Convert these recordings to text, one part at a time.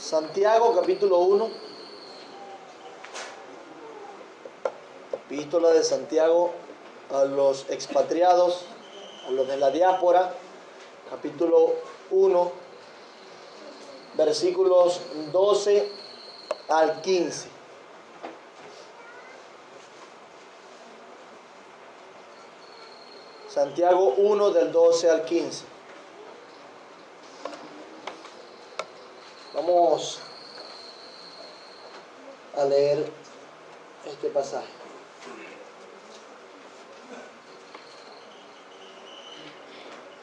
Santiago capítulo 1, epístola de Santiago a los expatriados, a los de la diáspora, capítulo 1, versículos 12 al 15. Santiago 1 del 12 al 15. Vamos a leer este pasaje.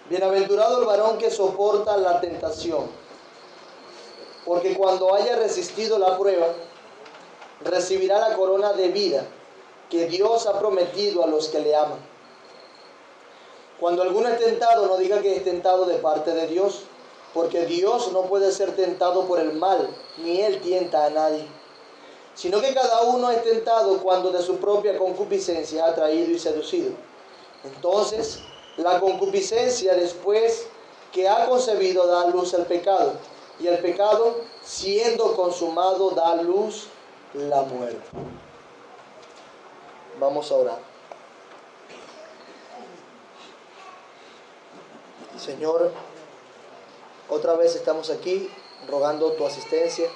Bienaventurado el varón que soporta la tentación, porque cuando haya resistido la prueba, recibirá la corona de vida que Dios ha prometido a los que le aman. Cuando alguno es tentado, no diga que es tentado de parte de Dios, porque Dios no puede ser tentado por el mal, ni Él tienta a nadie, sino que cada uno es tentado cuando de su propia concupiscencia ha atraído y seducido. Entonces, la concupiscencia, después que ha concebido, da a luz el pecado, y el pecado, siendo consumado, da a luz la muerte. Vamos a orar. Señor, otra vez estamos aquí rogando tu asistencia.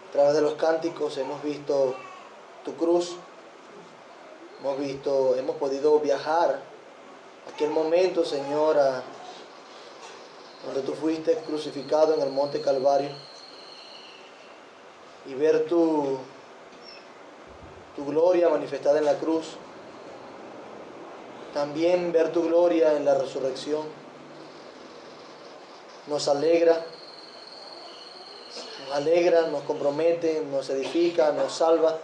A través de los cánticos hemos visto tu cruz, hemos podido viajar a aquel momento, Señor, donde tú fuiste crucificado en el monte Calvario, y ver tu gloria manifestada en la cruz. También ver tu gloria en la resurrección nos alegra, nos compromete, nos edifica, nos salva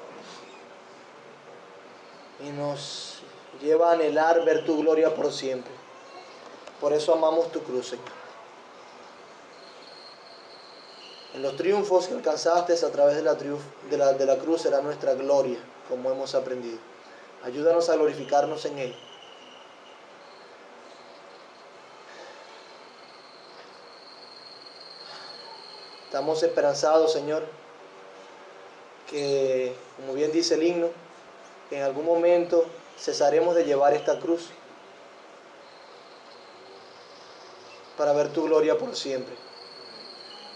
y nos lleva a anhelar ver tu gloria por siempre. Por eso amamos tu cruz, Señor. En los triunfos que alcanzaste a través de la cruz será nuestra gloria, como hemos aprendido. Ayúdanos a glorificarnos en Él. Estamos esperanzados, Señor, que, como bien dice el himno, que en algún momento cesaremos de llevar esta cruz para ver tu gloria por siempre,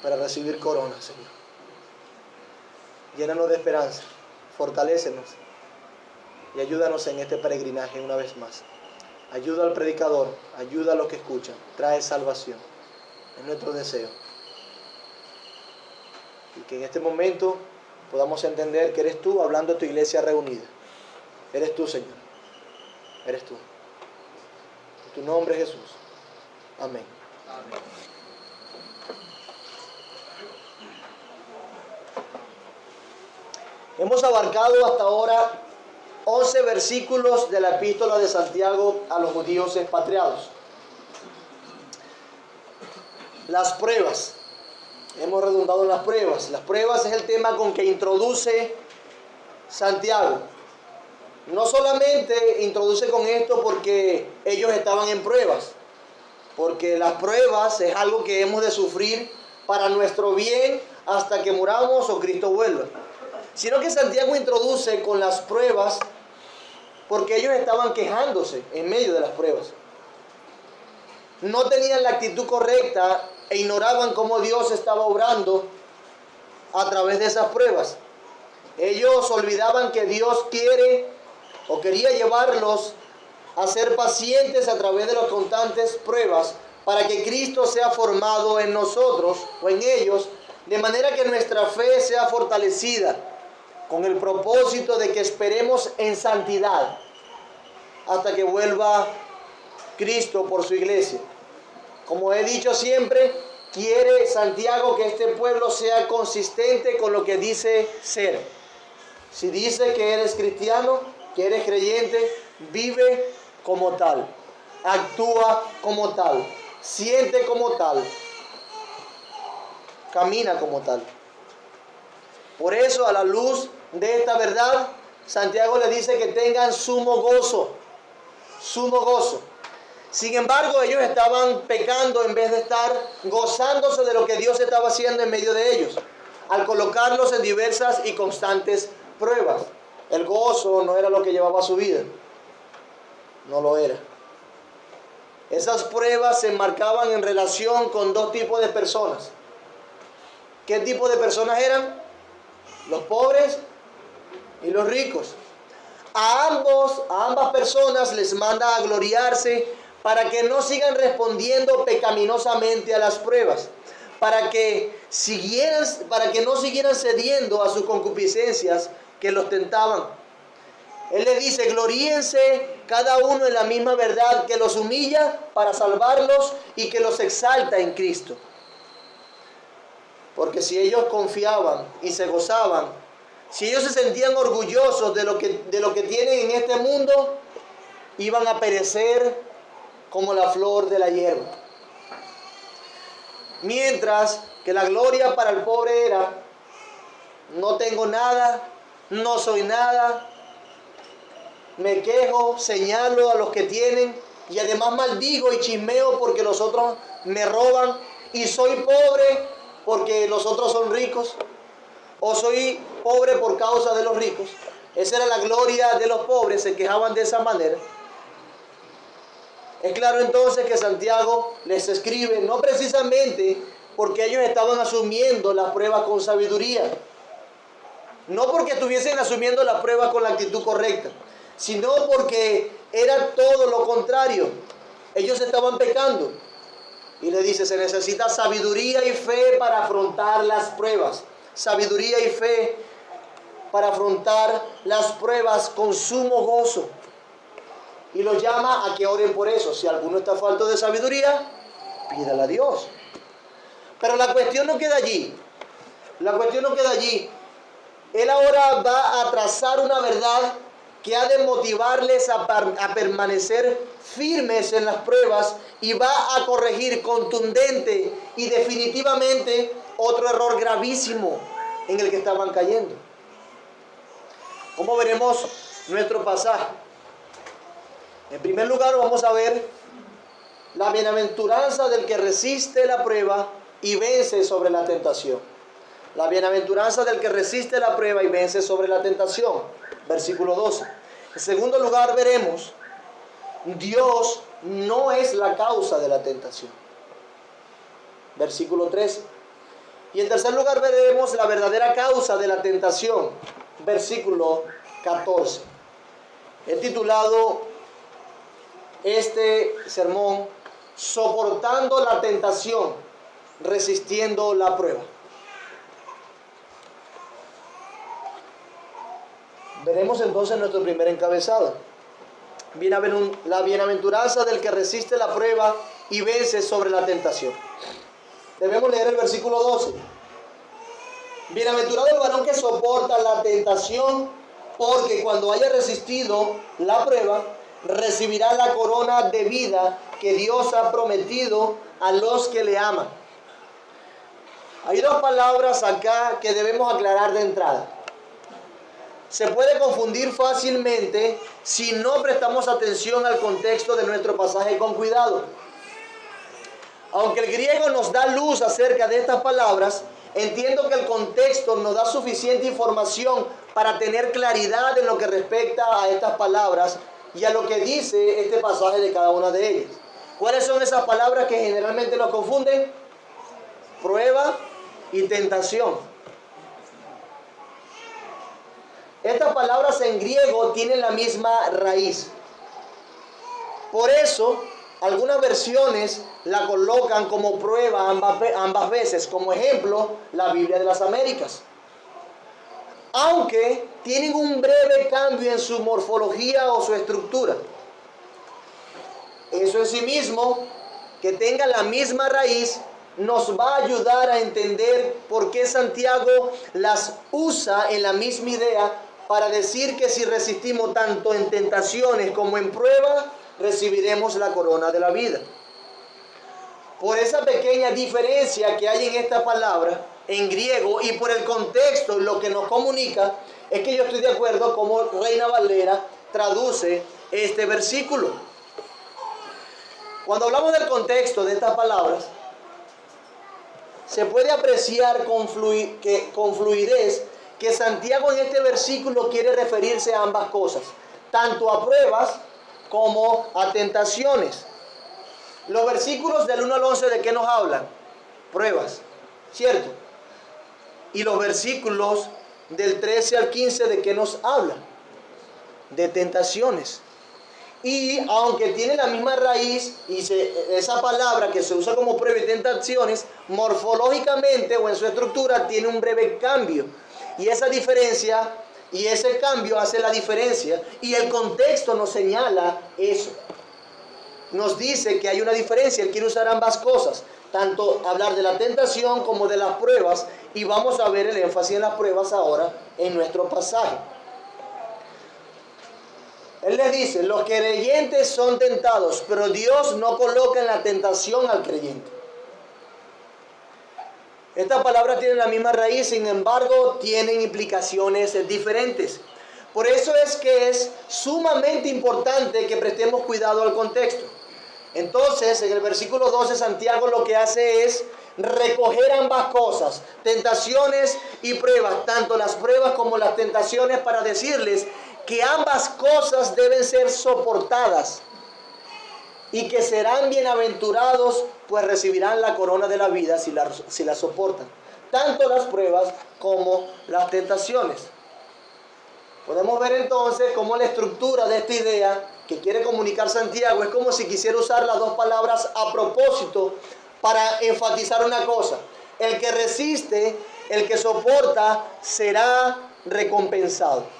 para recibir corona, Señor. Llénanos de esperanza, fortalécenos y ayúdanos en este peregrinaje una vez más. Ayuda al predicador, ayuda a los que escuchan, trae salvación. Es nuestro deseo. Y que en este momento podamos entender que eres tú hablando a tu iglesia reunida. Eres tú, Señor. Eres tú. En tu nombre, Jesús. Amén. Amén. Hemos abarcado hasta ahora 11 versículos de la epístola de Santiago a los judíos expatriados. Las pruebas. Hemos redundado en las pruebas. Las pruebas es el tema con que introduce Santiago. No solamente introduce con esto porque ellos estaban en pruebas, porque las pruebas es algo que hemos de sufrir para nuestro bien hasta que muramos o Cristo vuelva, sino que Santiago introduce con las pruebas porque ellos estaban quejándose en medio de las pruebas. No tenían la actitud correcta e ignoraban cómo Dios estaba obrando a través de esas pruebas. Ellos olvidaban que Dios quiere o quería llevarlos a ser pacientes a través de las constantes pruebas para que Cristo sea formado en nosotros o en ellos, de manera que nuestra fe sea fortalecida con el propósito de que esperemos en santidad hasta que vuelva Cristo por su iglesia. Como he dicho siempre, quiere Santiago que este pueblo sea consistente con lo que dice ser. Si dice que eres cristiano, que eres creyente, vive como tal, actúa como tal, siente como tal, camina como tal. Por eso, a la luz de esta verdad, Santiago le dice que tengan sumo gozo. Sumo gozo. Sin embargo, ellos estaban pecando en vez de estar gozándose de lo que Dios estaba haciendo en medio de ellos, al colocarlos en diversas y constantes pruebas. El gozo no era lo que llevaba su vida, no lo era. Esas pruebas se enmarcaban en relación con dos tipos de personas. ¿Qué tipo de personas eran? Los pobres y los ricos. A ambas personas les manda a gloriarse para que no sigan respondiendo pecaminosamente a las pruebas, para que no siguieran cediendo a sus concupiscencias que los tentaban. Él les dice: gloríense cada uno en la misma verdad que los humilla para salvarlos y que los exalta en Cristo. Porque si ellos confiaban y se gozaban, si ellos se sentían orgullosos de lo que tienen en este mundo, iban a perecer como la flor de la hierba. Mientras que la gloria para el pobre era: no tengo nada, no soy nada, me quejo, señalo a los que tienen y además maldigo y chismeo porque los otros me roban, y soy pobre porque los otros son ricos, o soy pobre por causa de los ricos. Esa era la gloria de los pobres, se quejaban de esa manera. Es claro entonces que Santiago les escribe no precisamente porque ellos estaban asumiendo la prueba con sabiduría, no porque estuviesen asumiendo la prueba con la actitud correcta, sino porque era todo lo contrario. Ellos estaban pecando. Y le dice: se necesita sabiduría y fe para afrontar las pruebas. Sabiduría y fe para afrontar las pruebas con sumo gozo. Y los llama a que oren por eso. Si alguno está falto de sabiduría, pídala a Dios. Pero la cuestión no queda allí. La cuestión no queda allí. Él ahora va a trazar una verdad que ha de motivarles a permanecer firmes en las pruebas, y va a corregir contundente y definitivamente otro error gravísimo en el que estaban cayendo. ¿Cómo veremos nuestro pasaje? En primer lugar, vamos a ver la bienaventuranza del que resiste la prueba y vence sobre la tentación. La bienaventuranza del que resiste la prueba y vence sobre la tentación. Versículo 12. En segundo lugar, veremos: Dios no es la causa de la tentación. Versículo 13. Y en tercer lugar, veremos la verdadera causa de la tentación. Versículo 14. He titulado este sermón: soportando la tentación, resistiendo la prueba. Veremos entonces nuestro primer encabezado: la bienaventuranza del que resiste la prueba y vence sobre la tentación. Debemos leer el versículo 12. Bienaventurado el varón que soporta la tentación, porque cuando haya resistido la prueba, recibirá la corona de vida que Dios ha prometido a los que le aman. Hay dos palabras acá que debemos aclarar de entrada. Se puede confundir fácilmente si no prestamos atención al contexto de nuestro pasaje con cuidado. Aunque el griego nos da luz acerca de estas palabras, entiendo que el contexto nos da suficiente información para tener claridad en lo que respecta a estas palabras y a lo que dice este pasaje de cada una de ellas. ¿Cuáles son esas palabras que generalmente nos confunden? Prueba y tentación. Estas palabras en griego tienen la misma raíz. Por eso, algunas versiones la colocan como prueba ambas veces. Como ejemplo, la Biblia de las Américas. Aunque tienen un breve cambio en su morfología o su estructura. Eso en sí mismo, que tenga la misma raíz, nos va a ayudar a entender por qué Santiago las usa en la misma idea, para decir que si resistimos tanto en tentaciones como en pruebas, recibiremos la corona de la vida. Por esa pequeña diferencia que hay en esta palabra en griego y por el contexto, lo que nos comunica, es que yo estoy de acuerdo como Reina Valera traduce este versículo. Cuando hablamos del contexto de estas palabras, se puede apreciar con fluidez que Santiago en este versículo quiere referirse a ambas cosas, tanto a pruebas como a tentaciones. Los versículos del 1 al 11, ¿de qué nos hablan? Pruebas, ¿cierto? Y los versículos del 13 al 15, ¿de qué nos hablan? De tentaciones. Y aunque tiene la misma raíz, y esa palabra que se usa como prueba y tentaciones, morfológicamente o en su estructura tiene un breve cambio. Y esa diferencia, y ese cambio hace la diferencia, y el contexto nos señala eso. Nos dice que hay una diferencia, él quiere usar ambas cosas, tanto hablar de la tentación como de las pruebas, y vamos a ver el énfasis en las pruebas ahora en nuestro pasaje. Él les dice, los creyentes son tentados, pero Dios no coloca en la tentación al creyente. Estas palabras tienen la misma raíz, sin embargo, tienen implicaciones diferentes. Por eso es que es sumamente importante que prestemos cuidado al contexto. Entonces, en el versículo 12, Santiago lo que hace es recoger ambas cosas, tentaciones y pruebas, tanto las pruebas como las tentaciones, para decirles que ambas cosas deben ser soportadas y que serán bienaventurados, pues recibirán la corona de la vida si la soportan, tanto las pruebas como las tentaciones. Podemos ver entonces cómo la estructura de esta idea que quiere comunicar Santiago es como si quisiera usar las dos palabras a propósito para enfatizar una cosa: el que resiste, el que soporta, será recompensado.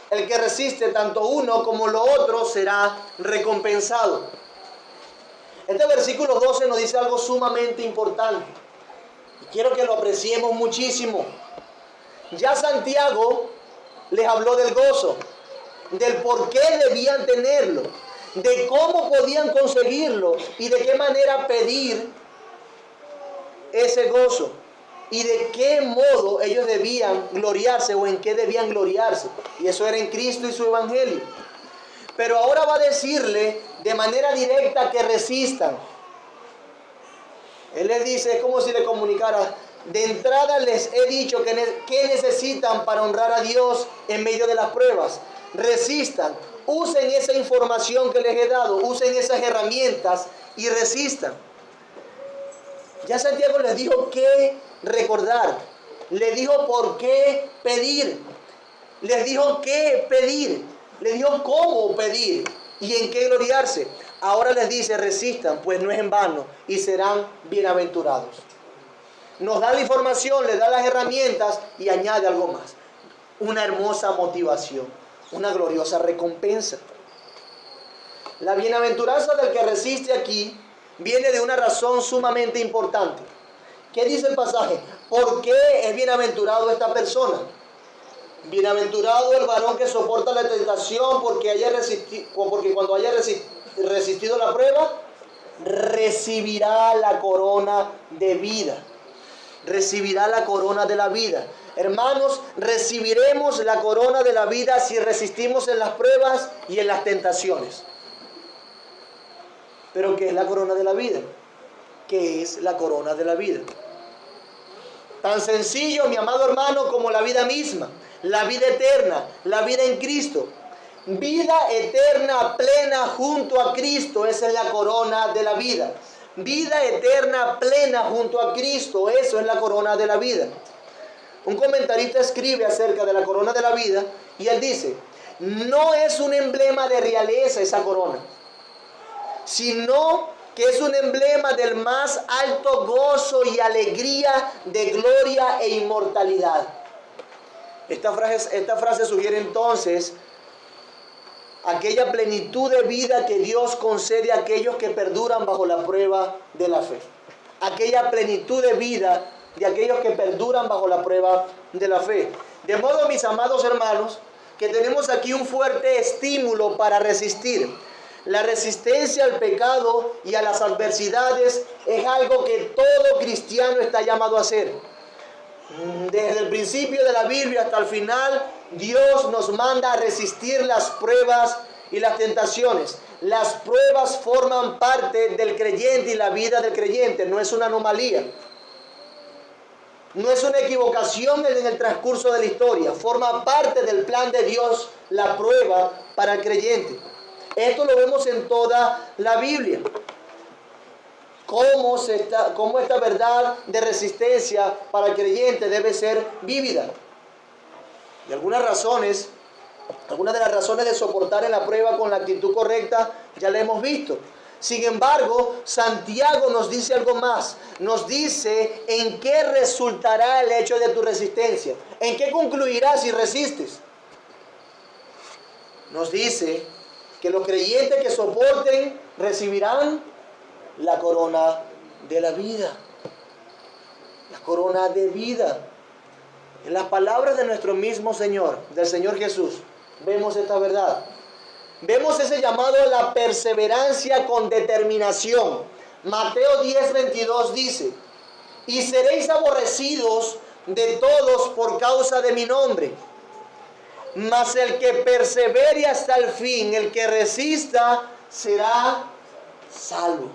El que resiste tanto uno como lo otro será recompensado. Este versículo 12 nos dice algo sumamente importante. Y quiero que lo apreciemos muchísimo. Ya Santiago les habló del gozo, del por qué debían tenerlo, de cómo podían conseguirlo y de qué manera pedir ese gozo. Y de qué modo ellos debían gloriarse o en qué debían gloriarse. Y eso era en Cristo y su evangelio. Pero ahora va a decirle de manera directa que resistan. Él les dice, es como si le comunicara: de entrada les he dicho que necesitan para honrar a Dios en medio de las pruebas. Resistan, usen esa información que les he dado, usen esas herramientas y resistan. Ya Santiago les dijo qué recordar, les dijo por qué pedir, les dijo qué pedir, les dijo cómo pedir y en qué gloriarse. Ahora les dice: resistan, pues no es en vano, y serán bienaventurados. Nos da la información, les da las herramientas y añade algo más: una hermosa motivación, una gloriosa recompensa. La bienaventuranza del que resiste aquí viene de una razón sumamente importante. ¿Qué dice el pasaje? ¿Por qué es bienaventurado esta persona? Bienaventurado el varón que soporta la tentación, porque cuando haya resistido la prueba, recibirá la corona de vida. Recibirá la corona de la vida. Hermanos, recibiremos la corona de la vida si resistimos en las pruebas y en las tentaciones. ¿Pero qué es la corona de la vida? ¿Qué es la corona de la vida? Tan sencillo, mi amado hermano, como la vida misma, la vida eterna, la vida en Cristo. Vida eterna plena junto a Cristo, esa es la corona de la vida. Vida eterna plena junto a Cristo, eso es la corona de la vida. Un comentarista escribe acerca de la corona de la vida y él dice: no es un emblema de realeza esa corona, sino que es un emblema del más alto gozo y alegría de gloria e inmortalidad. Esta frase sugiere entonces aquella plenitud de vida que Dios concede a aquellos que perduran bajo la prueba de la fe. Aquella plenitud de vida de aquellos que perduran bajo la prueba de la fe. De modo, mis amados hermanos, que tenemos aquí un fuerte estímulo para resistir. La resistencia al pecado y a las adversidades es algo que todo cristiano está llamado a hacer. Desde el principio de la Biblia hasta el final, Dios nos manda a resistir las pruebas y las tentaciones. Las pruebas forman parte del creyente y la vida del creyente, no es una anomalía. No es una equivocación en el transcurso de la historia, forma parte del plan de Dios la prueba para el creyente. Esto lo vemos en toda la Biblia. Cómo esta verdad de resistencia para el creyente debe ser vívida. Y algunas de las razones de soportar en la prueba con la actitud correcta ya la hemos visto. Sin embargo, Santiago nos dice algo más. Nos dice en qué resultará el hecho de tu resistencia. En qué concluirá si resistes. Nos dice que los creyentes que soporten recibirán la corona de la vida. La corona de vida. En las palabras de nuestro mismo Señor, del Señor Jesús, vemos esta verdad. Vemos ese llamado a la perseverancia con determinación. Mateo 10:22 dice: y seréis aborrecidos de todos por causa de mi nombre. Mas el que persevere hasta el fin, el que resista, será salvo.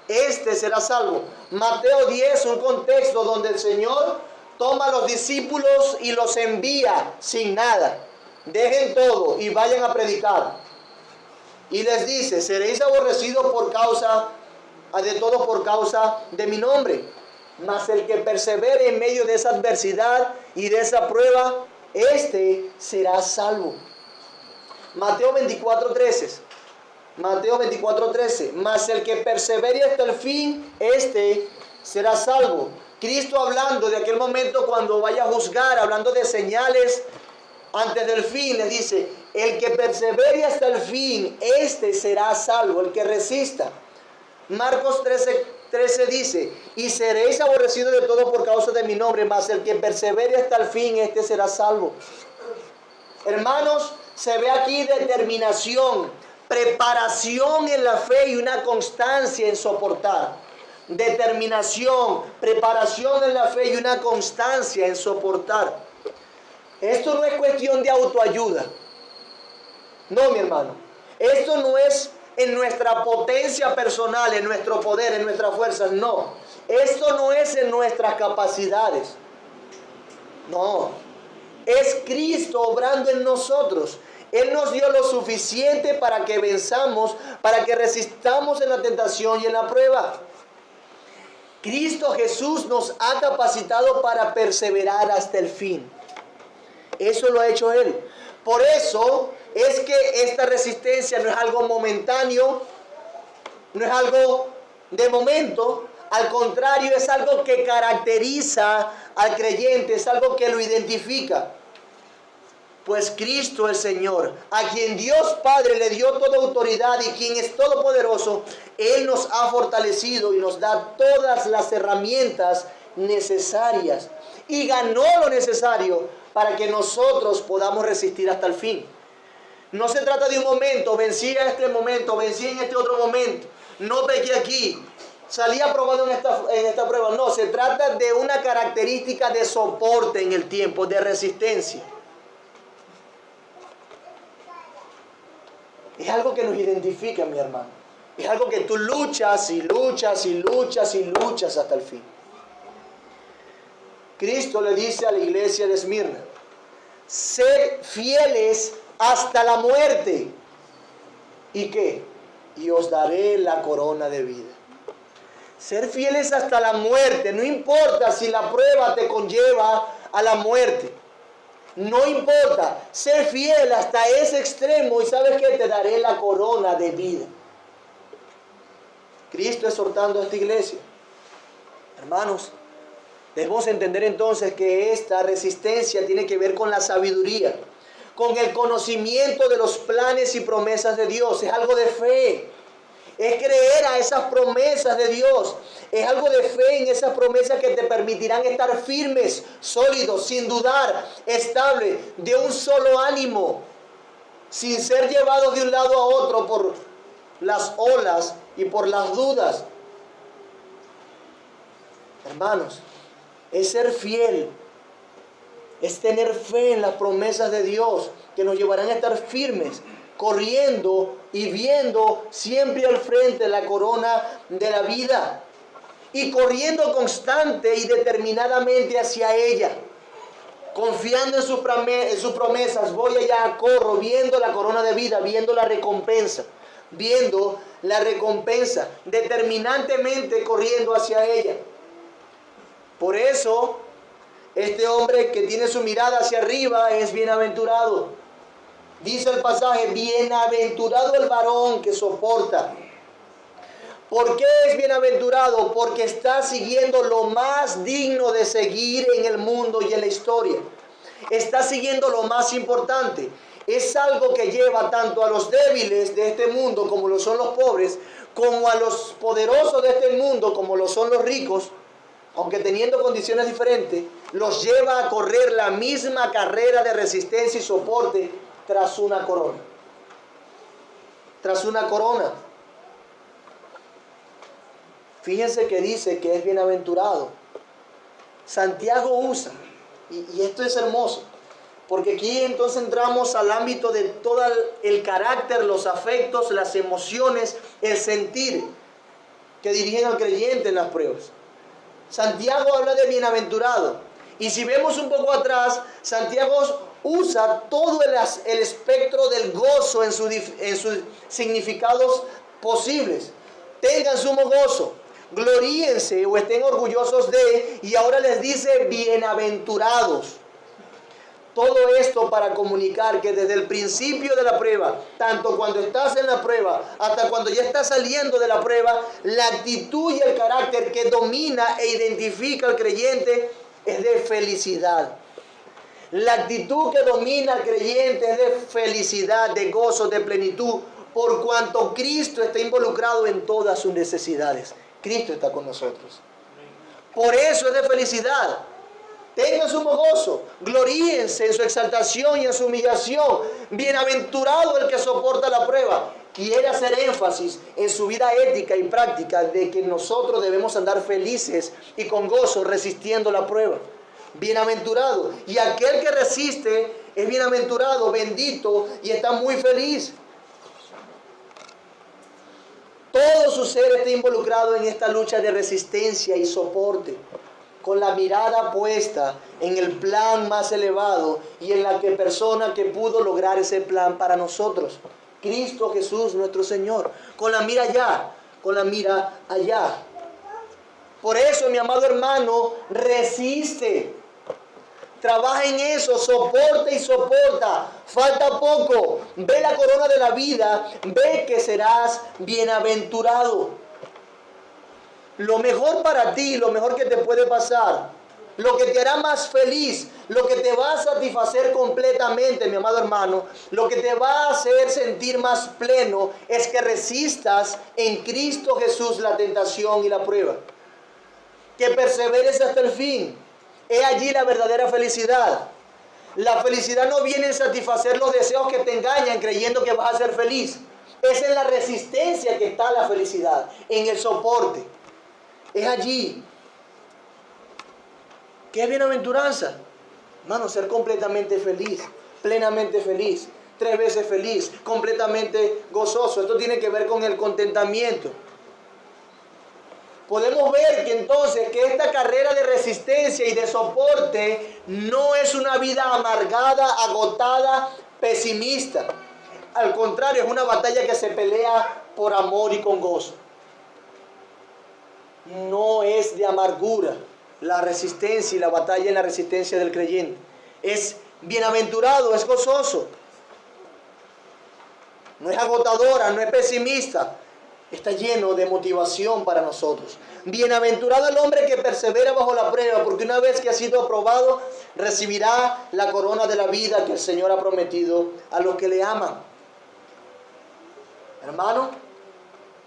Este será salvo. Mateo 10, un contexto donde el Señor toma a los discípulos y los envía sin nada. Dejen todo y vayan a predicar. Y les dice: seréis aborrecidos por causa de todos por causa de mi nombre. Mas el que persevere en medio de esa adversidad y de esa prueba, este será salvo. Mateo 24:13. Mateo 24:13. Mas el que persevere hasta el fin, este será salvo. Cristo hablando de aquel momento cuando vaya a juzgar, hablando de señales antes del fin, le dice: el que persevere hasta el fin, este será salvo, el que resista. Marcos 13 dice: y seréis aborrecidos de todo por causa de mi nombre, mas el que persevere hasta el fin, este será salvo. Hermanos, se ve aquí determinación, preparación en la fe y una constancia en soportar. Determinación, preparación en la fe y una constancia en soportar. Esto no es cuestión de autoayuda. No, mi hermano. Esto no es en nuestra potencia personal, en nuestro poder, en nuestras fuerzas. No. Esto no es en nuestras capacidades. No. Es Cristo obrando en nosotros. Él nos dio lo suficiente para que venzamos, para que resistamos en la tentación y en la prueba. Cristo Jesús nos ha capacitado para perseverar hasta el fin. Eso lo ha hecho Él. Por eso es que esta resistencia no es algo momentáneo, no es algo de momento. Al contrario, es algo que caracteriza al creyente, es algo que lo identifica. Pues Cristo el Señor, a quien Dios Padre le dio toda autoridad y quien es todopoderoso, Él nos ha fortalecido y nos da todas las herramientas necesarias. Y ganó lo necesario para que nosotros podamos resistir hasta el fin. No se trata de un momento, vencí a este momento, vencí en este otro momento, no pequé aquí, salí aprobado en esta prueba. No, se trata de una característica de soporte en el tiempo, de resistencia. Es algo que nos identifica, mi hermano. Es algo que tú luchas y luchas y luchas y luchas hasta el fin. Cristo le dice a la iglesia de Esmirna: sed fieles hasta la muerte. ¿Y qué? Y os daré la corona de vida. Ser fieles hasta la muerte. No importa si la prueba te conlleva a la muerte. No importa, sé fiel hasta ese extremo y sabes que te daré la corona de vida. Cristo exhortando a esta iglesia. Hermanos, debemos entender entonces que esta resistencia tiene que ver con la sabiduría, con el conocimiento de los planes y promesas de Dios. Es algo de fe. Es creer a esas promesas de Dios. Es algo de fe en esas promesas que te permitirán estar firmes, sólidos, sin dudar, estables, de un solo ánimo, sin ser llevados de un lado a otro por las olas y por las dudas. Hermanos, es ser fiel, es tener fe en las promesas de Dios que nos llevarán a estar firmes, corriendo y viendo siempre al frente la corona de la vida y corriendo constante y determinadamente hacia ella, confiando en sus promesas. Voy allá, corro, viendo la corona de vida, viendo la recompensa, determinantemente corriendo hacia ella. Por eso, este hombre que tiene su mirada hacia arriba es bienaventurado. Dice el pasaje, bienaventurado el varón que soporta. ¿Por qué es bienaventurado? Porque está siguiendo lo más digno de seguir en el mundo y en la historia. Está siguiendo lo más importante. Es algo que lleva tanto a los débiles de este mundo, como lo son los pobres, como a los poderosos de este mundo, como lo son los ricos, aunque teniendo condiciones diferentes, los lleva a correr la misma carrera de resistencia y soporte tras una corona. Tras una corona. Fíjense que dice que es bienaventurado. Santiago usa, y esto es hermoso, porque aquí entonces entramos al ámbito de todo el carácter, los afectos, las emociones, el sentir que dirigen al creyente en las pruebas. Santiago habla de bienaventurado. Y si vemos un poco atrás, Santiago usa todo el espectro del gozo en sus significados posibles. Tengan sumo gozo, gloríense o estén orgullosos de, y ahora les dice bienaventurados. Todo esto para comunicar que desde el principio de la prueba, tanto cuando estás en la prueba hasta cuando ya estás saliendo de la prueba, la actitud y el carácter que domina e identifica al creyente es de felicidad. La actitud que domina al creyente es de felicidad, de gozo, de plenitud, por cuanto Cristo está involucrado en todas sus necesidades. Cristo está con nosotros. Por eso es de felicidad. Tengan sumo gozo, gloríense en su exaltación y en su humillación. Bienaventurado el que soporta la prueba. Quiere hacer énfasis en su vida ética y práctica de que nosotros debemos andar felices y con gozo resistiendo la prueba. Bienaventurado. Y aquel que resiste es bienaventurado, bendito y está muy feliz. Todo su ser está involucrado en esta lucha de resistencia y soporte, con la mirada puesta en el plan más elevado y en la persona que pudo lograr ese plan para nosotros, Cristo Jesús nuestro Señor, con la mira allá, con la mira allá. Por eso, mi amado hermano, resiste, trabaja en eso, soporta y soporta, falta poco, ve la corona de la vida, ve que serás bienaventurado. Lo mejor para ti, lo mejor que te puede pasar, lo que te hará más feliz, lo que te va a satisfacer completamente, mi amado hermano, lo que te va a hacer sentir más pleno, es que resistas en Cristo Jesús la tentación y la prueba. Que perseveres hasta el fin. He allí la verdadera felicidad. La felicidad no viene en satisfacer los deseos que te engañan creyendo que vas a ser feliz. Es en la resistencia que está la felicidad, en el soporte. Es allí. ¿Qué bienaventuranza? Hermano, ser completamente feliz, plenamente feliz, 3 veces feliz, completamente gozoso. Esto tiene que ver con el contentamiento. Podemos ver que entonces que esta carrera de resistencia y de soporte no es una vida amargada, agotada, pesimista. Al contrario, es una batalla que se pelea por amor y con gozo. No es de amargura la resistencia y la batalla en la resistencia del creyente. Es bienaventurado, es gozoso. No es agotadora, no es pesimista. Está lleno de motivación para nosotros. Bienaventurado el hombre que persevera bajo la prueba, porque una vez que ha sido aprobado, recibirá la corona de la vida que el Señor ha prometido a los que le aman. Hermano,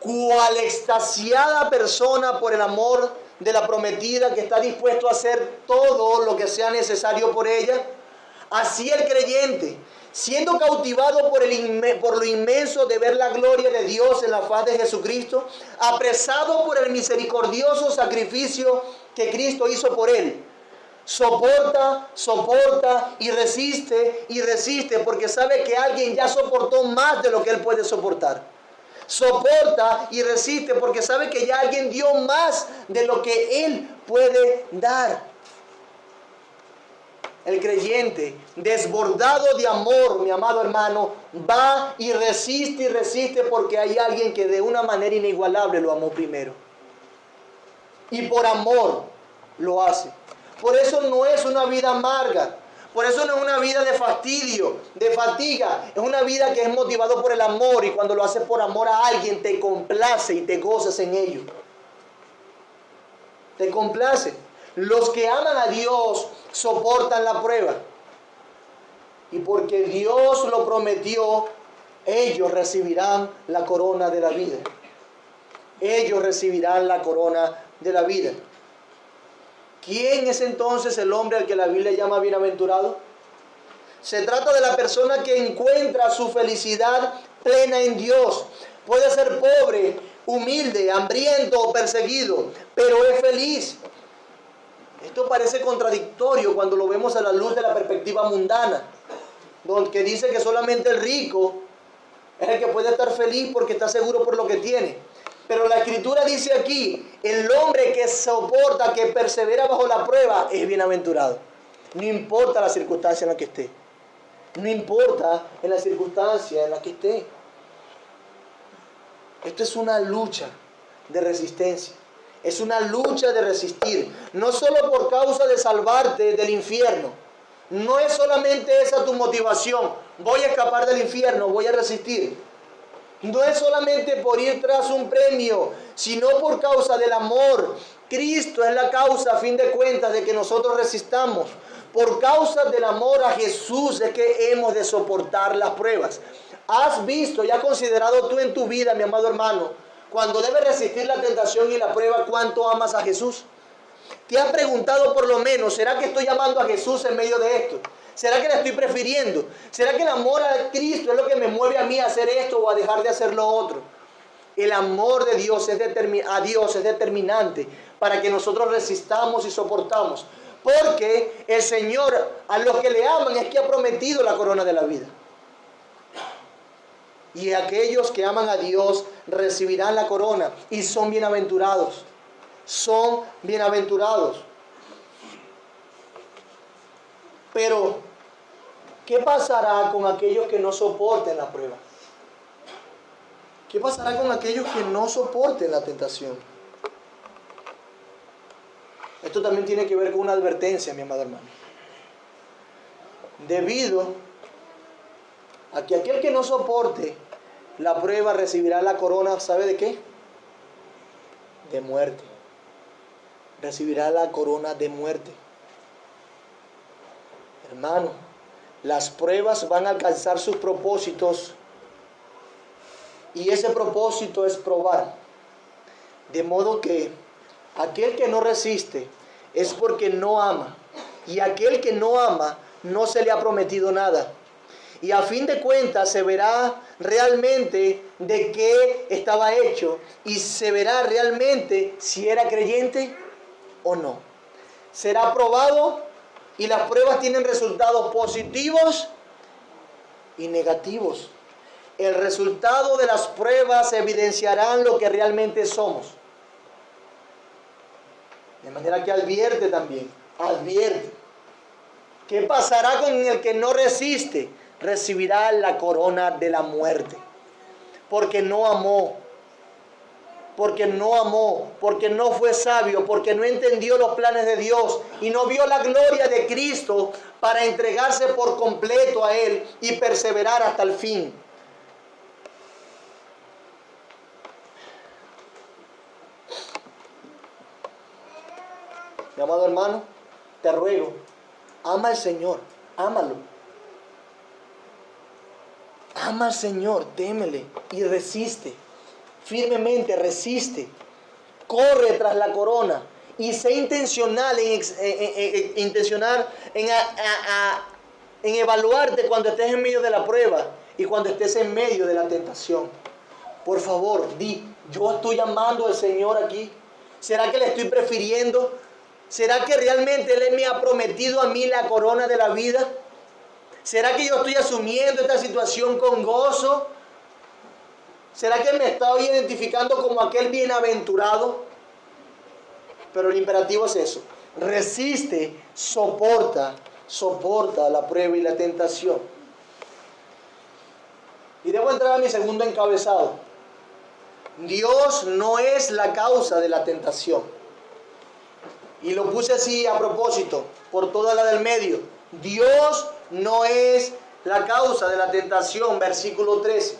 cual extasiada persona por el amor de la prometida, que está dispuesto a hacer todo lo que sea necesario por ella, así el creyente, siendo cautivado por lo inmenso de ver la gloria de Dios en la faz de Jesucristo, apresado por el misericordioso sacrificio que Cristo hizo por él, Soporta, soporta y resiste porque sabe que alguien ya soportó más de lo que él puede soportar. Soporta y resiste porque sabe que ya alguien dio más de lo que él puede dar. El creyente, desbordado de amor, mi amado hermano, va y resiste porque hay alguien que de una manera inigualable lo amó primero. Y por amor lo hace. Por eso no es una vida amarga. Por eso no es una vida de fastidio, de fatiga. Es una vida que es motivada por el amor. Y cuando lo haces por amor a alguien, te complace y te gozas en ello. Te complace. Los que aman a Dios soportan la prueba. Y porque Dios lo prometió, ellos recibirán la corona de la vida. Ellos recibirán la corona de la vida. ¿Quién es entonces el hombre al que la Biblia llama bienaventurado? Se trata de la persona que encuentra su felicidad plena en Dios. Puede ser pobre, humilde, hambriento o perseguido, pero es feliz. Esto parece contradictorio cuando lo vemos a la luz de la perspectiva mundana, donde dice que solamente el rico es el que puede estar feliz porque está seguro por lo que tiene. Pero la Escritura dice aquí, el hombre que soporta, que persevera bajo la prueba, es bienaventurado. No importa la circunstancia en la que esté. No importa en la circunstancia en la que esté. Esto es una lucha de resistencia. Es una lucha de resistir. No solo por causa de salvarte del infierno. No es solamente esa tu motivación. Voy a escapar del infierno, voy a resistir. No es solamente por ir tras un premio, sino por causa del amor. Cristo es la causa, a fin de cuentas, de que nosotros resistamos. Por causa del amor a Jesús es que hemos de soportar las pruebas. ¿Has visto y has considerado tú en tu vida, mi amado hermano, cuando debes resistir la tentación y la prueba, cuánto amas a Jesús? ¿Te has preguntado por lo menos, ¿será que estoy amando a Jesús en medio de esto? ¿Será que le estoy prefiriendo? ¿Será que el amor a Cristo es lo que me mueve a mí a hacer esto o a dejar de hacer lo otro? El amor de Dios a Dios es determinante para que nosotros resistamos y soportamos. Porque el Señor a los que le aman es que ha prometido la corona de la vida. Y aquellos que aman a Dios recibirán la corona y son bienaventurados. Son bienaventurados. Pero, ¿qué pasará con aquellos que no soporten la prueba? ¿Qué pasará con aquellos que no soporten la tentación? Esto también tiene que ver con una advertencia, mi amado hermano. Debido a que aquel que no soporte la prueba recibirá la corona, ¿sabe de qué? De muerte. Recibirá la corona de muerte. Hermano, las pruebas van a alcanzar sus propósitos y ese propósito es probar. De modo que aquel que no resiste es porque no ama y aquel que no ama no se le ha prometido nada. Y a fin de cuentas se verá realmente de qué estaba hecho y se verá realmente si era creyente o no. Será probado y las pruebas tienen resultados positivos y negativos. El resultado de las pruebas evidenciarán lo que realmente somos. De manera que advierte también, advierte. ¿Qué pasará con el que no resiste? Recibirá la corona de la muerte. Porque no amó. Porque no amó, porque no fue sabio, porque no entendió los planes de Dios y no vio la gloria de Cristo para entregarse por completo a Él y perseverar hasta el fin. Mi amado hermano, te ruego, ama al Señor, ámalo. Ama al Señor, témele y resiste. Firmemente resiste, corre tras la corona y sé intencional en evaluarte cuando estés en medio de la prueba y cuando estés en medio de la tentación. Por favor, di, yo estoy amando al Señor aquí. ¿Será que le estoy prefiriendo? ¿Será que realmente Él me ha prometido a mí la corona de la vida? ¿Será que yo estoy asumiendo esta situación con gozo? ¿Será que me estoy identificando como aquel bienaventurado? Pero el imperativo es eso. Resiste, soporta la prueba y la tentación. Y debo entrar a mi segundo encabezado. Dios no es la causa de la tentación. Y lo puse así a propósito, por toda la del medio. Dios no es la causa de la tentación, versículo 13.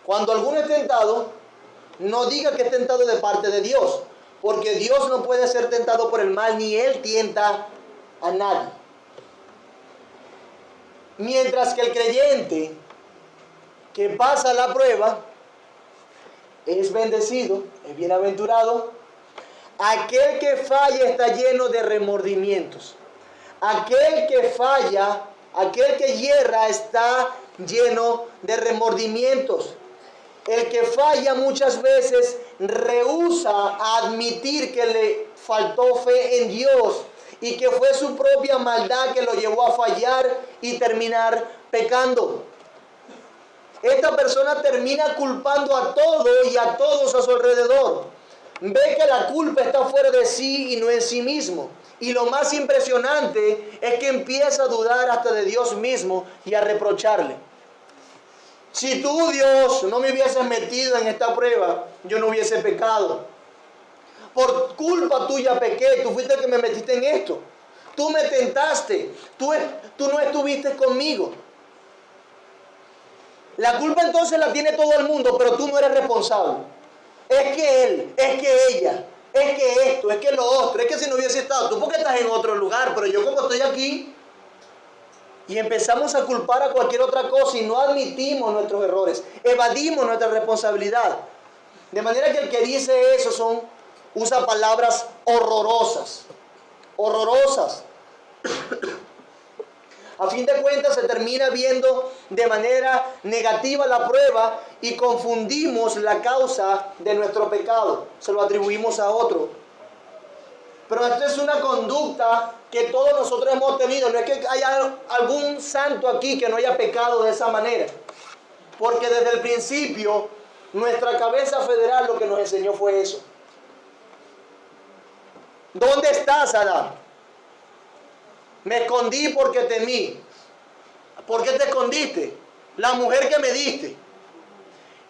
Cuando alguno es tentado, no diga que es tentado de parte de Dios, porque Dios no puede ser tentado por el mal, ni Él tienta a nadie. Mientras que el creyente que pasa la prueba es bendecido, es bienaventurado. Aquel que falla está lleno de remordimientos. Aquel que falla, aquel que hierra está lleno de remordimientos. El que falla muchas veces rehúsa admitir que le faltó fe en Dios y que fue su propia maldad que lo llevó a fallar y terminar pecando. Esta persona termina culpando a todo y a todos a su alrededor. Ve que la culpa está fuera de sí y no en sí mismo. Y lo más impresionante es que empieza a dudar hasta de Dios mismo y a reprocharle. Si tú, Dios, no me hubieses metido en esta prueba, yo no hubiese pecado. Por culpa tuya pequé, tú fuiste el que me metiste en esto. Tú me tentaste, tú no estuviste conmigo. La culpa entonces la tiene todo el mundo, pero tú no eres responsable. Es que él, es que ella, es que esto, es que lo otro, es que si no hubiese estado, tú porque estás en otro lugar, pero yo como estoy aquí. Y empezamos a culpar a cualquier otra cosa y no admitimos nuestros errores, evadimos nuestra responsabilidad. De manera que el que dice eso usa palabras horrorosas, horrorosas. A fin de cuentas se termina viendo de manera negativa la prueba y confundimos la causa de nuestro pecado. Se lo atribuimos a otro. Pero esta es una conducta que todos nosotros hemos tenido. No es que haya algún santo aquí que no haya pecado de esa manera. Porque desde el principio nuestra cabeza federal lo que nos enseñó fue eso. ¿Dónde estás, Adán? Me escondí porque temí. ¿Por qué te escondiste? La mujer que me diste.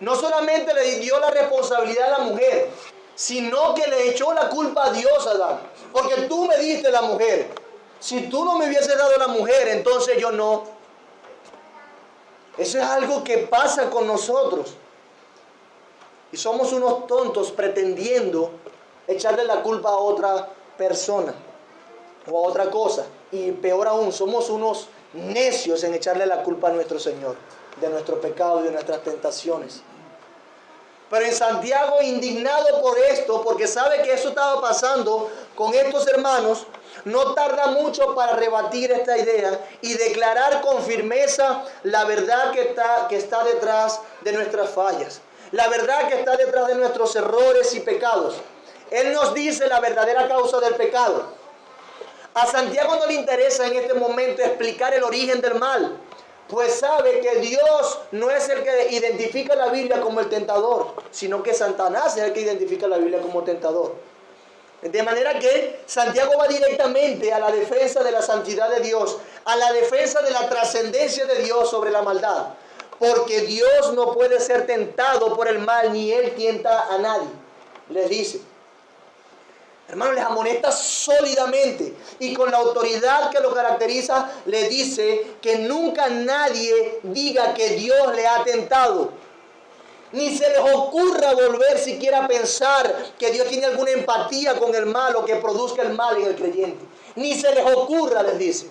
No solamente le dio la responsabilidad a la mujer, sino que le echó la culpa a Dios, Adán. Porque tú me diste la mujer. Si tú no me hubieses dado la mujer, entonces yo no. Eso es algo que pasa con nosotros. Y somos unos tontos pretendiendo echarle la culpa a otra persona o a otra cosa. Y peor aún, somos unos necios en echarle la culpa a nuestro Señor de nuestro pecado y de nuestras tentaciones. Pero en Santiago, indignado por esto, porque sabe que eso estaba pasando con estos hermanos, no tarda mucho para rebatir esta idea y declarar con firmeza la verdad que está detrás de nuestras fallas, la verdad que está detrás de nuestros errores y pecados. Él nos dice la verdadera causa del pecado. A Santiago no le interesa en este momento explicar el origen del mal, pues sabe que Dios no es el que identifica la Biblia como el tentador, sino que Satanás es el que identifica la Biblia como tentador. De manera que Santiago va directamente a la defensa de la santidad de Dios, a la defensa de la trascendencia de Dios sobre la maldad, porque Dios no puede ser tentado por el mal, ni Él tienta a nadie. Les dice, hermano, les amonesta sólidamente y con la autoridad que lo caracteriza, le dice que nunca nadie diga que Dios le ha tentado. Ni se les ocurra volver siquiera a pensar que Dios tiene alguna empatía con el mal o que produzca el mal en el creyente. Ni se les ocurra, les dice.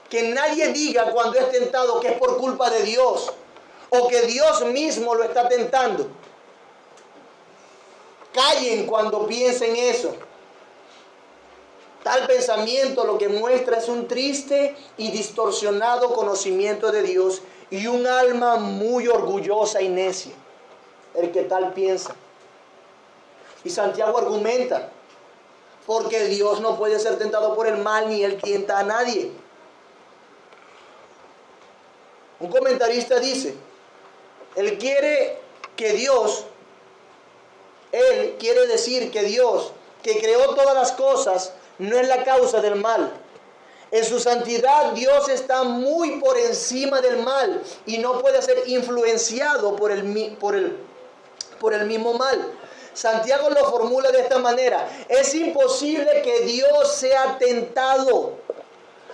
Que nadie diga cuando es tentado que es por culpa de Dios o que Dios mismo lo está tentando. Callen cuando piensen eso. Tal pensamiento lo que muestra es un triste y distorsionado conocimiento de Dios y un alma muy orgullosa y necia, el que tal piensa. Y Santiago argumenta, porque Dios no puede ser tentado por el mal, ni Él tienta a nadie. Un comentarista dice, Él quiere decir que Dios, que creó todas las cosas, no es la causa del mal. En su santidad Dios está muy por encima del mal y no puede ser influenciado por el mismo mal. Santiago lo formula de esta manera: es imposible que Dios sea tentado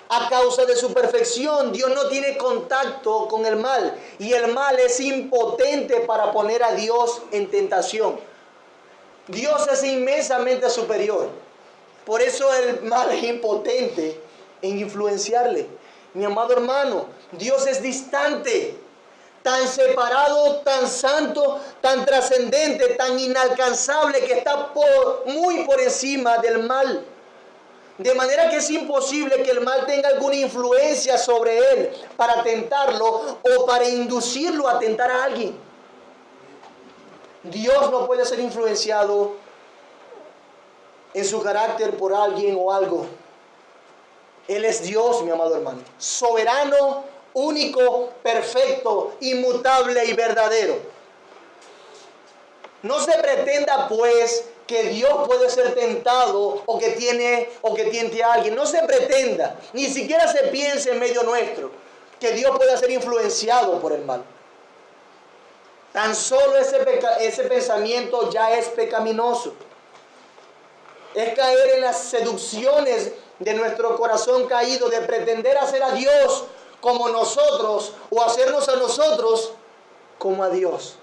a causa de su perfección. Dios no tiene contacto con el mal y el mal es impotente para poner a Dios en tentación. Dios es inmensamente superior. Por eso el mal es impotente en influenciarle. Mi amado hermano, Dios es distante, tan separado, tan santo, tan trascendente, tan inalcanzable, que está muy por encima del mal. De manera que es imposible que el mal tenga alguna influencia sobre él para tentarlo o para inducirlo a tentar a alguien. Dios no puede ser influenciado en su carácter por alguien o algo. Él es Dios, mi amado hermano, soberano, único, perfecto, inmutable y verdadero. No se pretenda pues que Dios puede ser tentado o que tiente a alguien. No se pretenda, ni siquiera se piense en medio nuestro que Dios pueda ser influenciado por el mal. Tan solo ese pensamiento ya es pecaminoso. Es caer en las seducciones de nuestro corazón caído, de pretender hacer a Dios como nosotros o hacernos a nosotros como a Dios.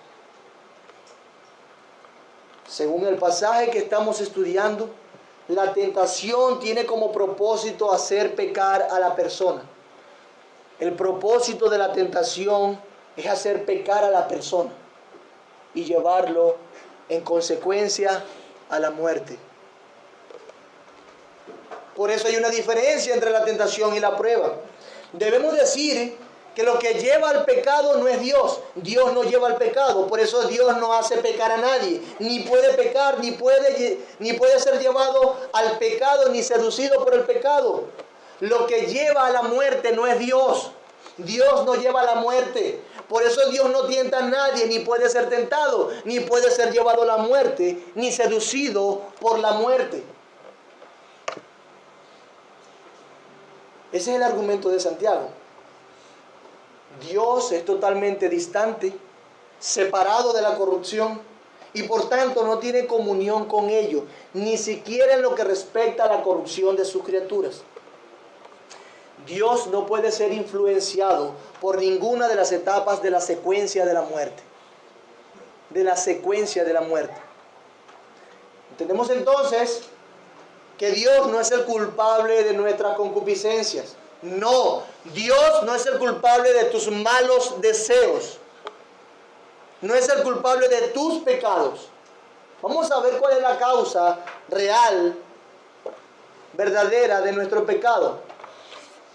Según el pasaje que estamos estudiando, la tentación tiene como propósito hacer pecar a la persona. El propósito de la tentación es hacer pecar a la persona y llevarlo en consecuencia a la muerte. Por eso hay una diferencia entre la tentación y la prueba. Debemos decir que lo que lleva al pecado no es Dios. Dios no lleva al pecado. Por eso Dios no hace pecar a nadie. Ni puede pecar, ni puede ser llevado al pecado, ni seducido por el pecado. Lo que lleva a la muerte no es Dios. Dios no lleva a la muerte. Por eso Dios no tienta a nadie, ni puede ser tentado, ni puede ser llevado a la muerte, ni seducido por la muerte. Ese es el argumento de Santiago. Dios es totalmente distante, separado de la corrupción y por tanto no tiene comunión con ello, ni siquiera en lo que respecta a la corrupción de sus criaturas. Dios no puede ser influenciado por ninguna de las etapas de la secuencia de la muerte. De la secuencia de la muerte. Entendemos entonces que Dios no es el culpable de nuestras concupiscencias. No, Dios no es el culpable de tus malos deseos. No es el culpable de tus pecados. Vamos a ver cuál es la causa real, verdadera de nuestro pecado.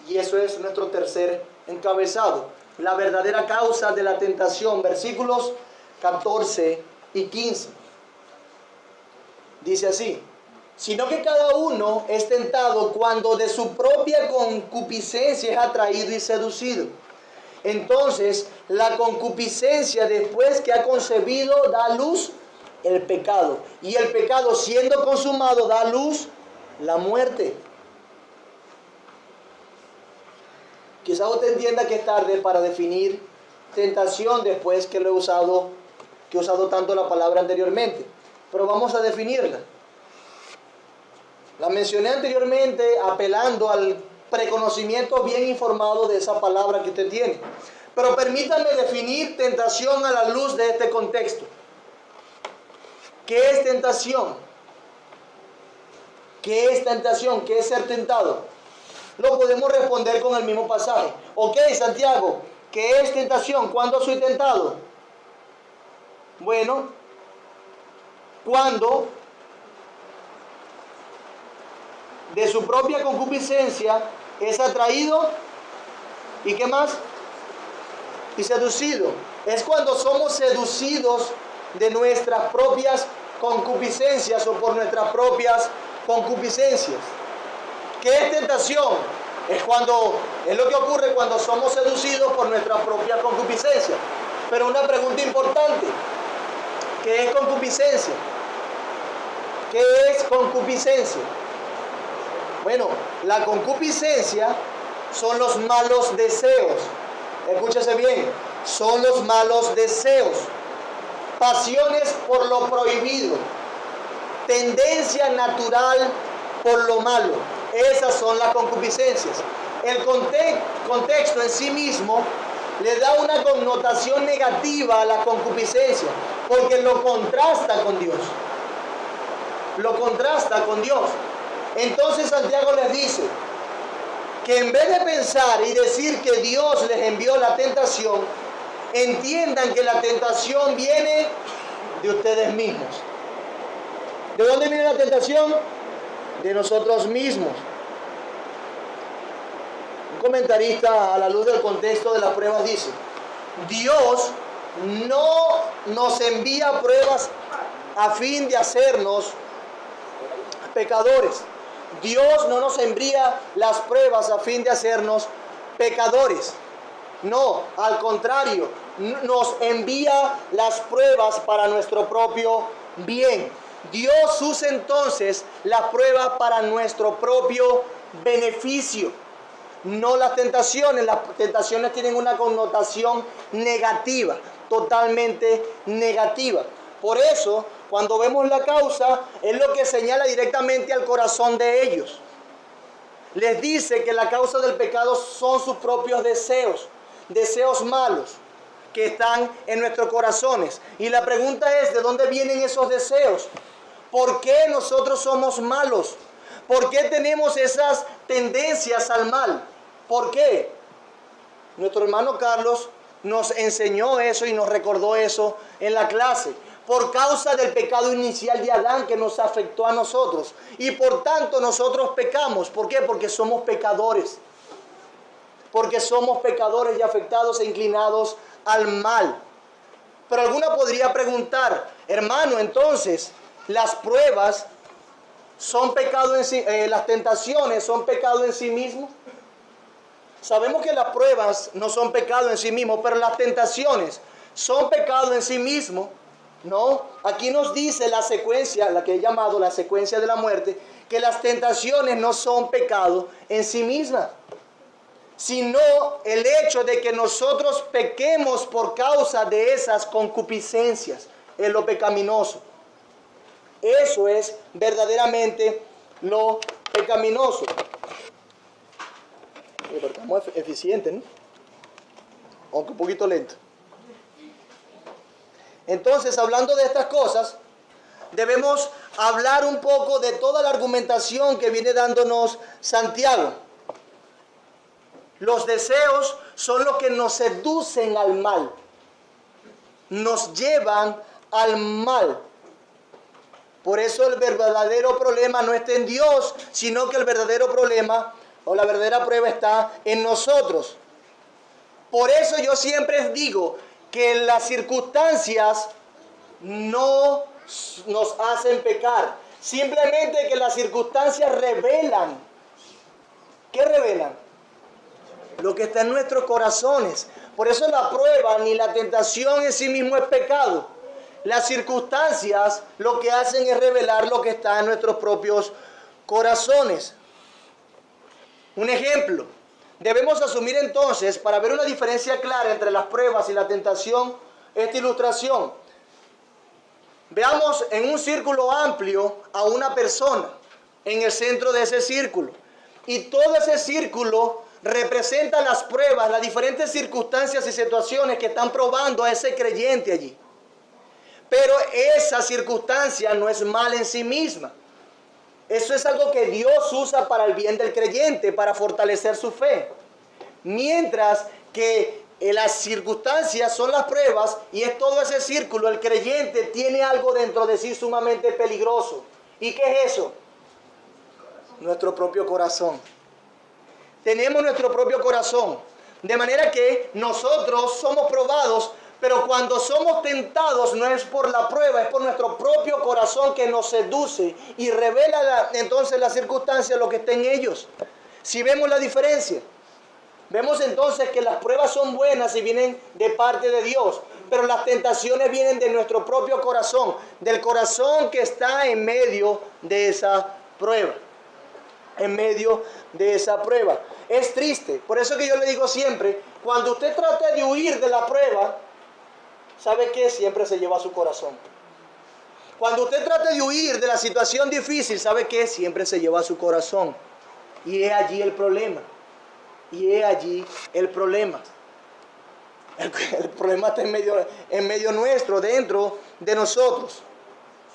Y eso es nuestro tercer encabezado. La verdadera causa de la tentación. Versículos 14 y 15. Dice así: sino que cada uno es tentado cuando de su propia concupiscencia es atraído y seducido. Entonces, la concupiscencia, después que ha concebido, da a luz el pecado. Y el pecado, siendo consumado, da a luz la muerte. Quizá usted entienda que es tarde para definir tentación después que he usado tanto la palabra anteriormente. Pero vamos a definirla. La mencioné anteriormente apelando al preconocimiento bien informado de esa palabra que usted tiene. Pero permítanme definir tentación a la luz de este contexto. ¿Qué es tentación? ¿Qué es tentación? ¿Qué es ser tentado? Lo podemos responder con el mismo pasaje. Ok, Santiago, ¿qué es tentación? ¿Cuándo soy tentado? Bueno, cuando de su propia concupiscencia es atraído, ¿y qué más? Y seducido. Es cuando somos seducidos de nuestras propias concupiscencias o por nuestras propias concupiscencias. ¿Qué es tentación? Es lo que ocurre cuando somos seducidos por nuestra propia concupiscencia. Pero una pregunta importante: ¿qué es concupiscencia? ¿Qué es concupiscencia? Bueno, la concupiscencia son los malos deseos. Escúchese bien, son los malos deseos, pasiones por lo prohibido, tendencia natural por lo malo. Esas son las concupiscencias. El contexto en sí mismo le da una connotación negativa a la concupiscencia, porque lo contrasta con Dios. Lo contrasta con Dios. Entonces Santiago les dice que en vez de pensar y decir que Dios les envió la tentación, entiendan que la tentación viene de ustedes mismos. ¿De dónde viene la tentación? De nosotros mismos. Un comentarista, a la luz del contexto de las pruebas, dice: Dios no nos envía pruebas a fin de hacernos pecadores. Dios no nos envía las pruebas a fin de hacernos pecadores. No, al contrario, nos envía las pruebas para nuestro propio bien. Dios usa entonces las pruebas para nuestro propio beneficio, no las tentaciones. Las tentaciones tienen una connotación negativa, totalmente negativa. Por eso, cuando vemos la causa, es lo que señala directamente al corazón de ellos. Les dice que la causa del pecado son sus propios deseos, deseos malos que están en nuestros corazones. Y la pregunta es: ¿de dónde vienen esos deseos? ¿Por qué nosotros somos malos? ¿Por qué tenemos esas tendencias al mal? ¿Por qué? Nuestro hermano Carlos nos enseñó eso y nos recordó eso en la clase. Por causa del pecado inicial de Adán que nos afectó a nosotros. Y por tanto nosotros pecamos. ¿Por qué? Porque somos pecadores. Porque somos pecadores y afectados e inclinados al mal. Pero alguna podría preguntar: hermano, entonces, las pruebas son pecado en sí, las tentaciones son pecado en sí mismo. Sabemos que las pruebas no son pecado en sí mismo, pero las tentaciones son pecado en sí mismo. No, aquí nos dice la secuencia, la que he llamado la secuencia de la muerte, que las tentaciones no son pecado en sí mismas, sino el hecho de que nosotros pequemos por causa de esas concupiscencias, es lo pecaminoso. Eso es verdaderamente lo pecaminoso. Pero estamos eficientes, ¿no? Aunque un poquito lento. Entonces, hablando de estas cosas, debemos hablar un poco de toda la argumentación que viene dándonos Santiago. Los deseos son los que nos seducen al mal, nos llevan al mal. Por eso el verdadero problema no está en Dios, sino que el verdadero problema o la verdadera prueba está en nosotros. Por eso yo siempre digo que las circunstancias no nos hacen pecar. Simplemente que las circunstancias revelan. ¿Qué revelan? Lo que está en nuestros corazones. Por eso la prueba ni la tentación en sí mismo es pecado. Las circunstancias lo que hacen es revelar lo que está en nuestros propios corazones. Un ejemplo. Debemos asumir entonces, para ver una diferencia clara entre las pruebas y la tentación, esta ilustración. Veamos en un círculo amplio a una persona en el centro de ese círculo. Y todo ese círculo representa las pruebas, las diferentes circunstancias y situaciones que están probando a ese creyente allí. Pero esa circunstancia no es mala en sí misma. Eso es algo que Dios usa para el bien del creyente, para fortalecer su fe. Mientras que las circunstancias son las pruebas y es todo ese círculo, el creyente tiene algo dentro de sí sumamente peligroso. ¿Y qué es eso? Nuestro propio corazón. Tenemos nuestro propio corazón. De manera que nosotros somos probados Pero cuando somos tentados no es por la prueba, es por nuestro propio corazón que nos seduce y revela entonces las circunstancias, lo que está en ellos. Si vemos la diferencia, vemos entonces que las pruebas son buenas y vienen de parte de Dios, pero las tentaciones vienen de nuestro propio corazón, del corazón que está en medio de esa prueba. En medio de esa prueba. Es triste, por eso que yo le digo siempre, cuando usted trate de huir de la prueba, ¿sabe qué? Siempre se lleva a su corazón. Cuando usted trate de huir de la situación difícil, ¿sabe qué? Siempre se lleva a su corazón. Y es allí el problema. Y es allí el problema. El problema está en medio nuestro, dentro de nosotros.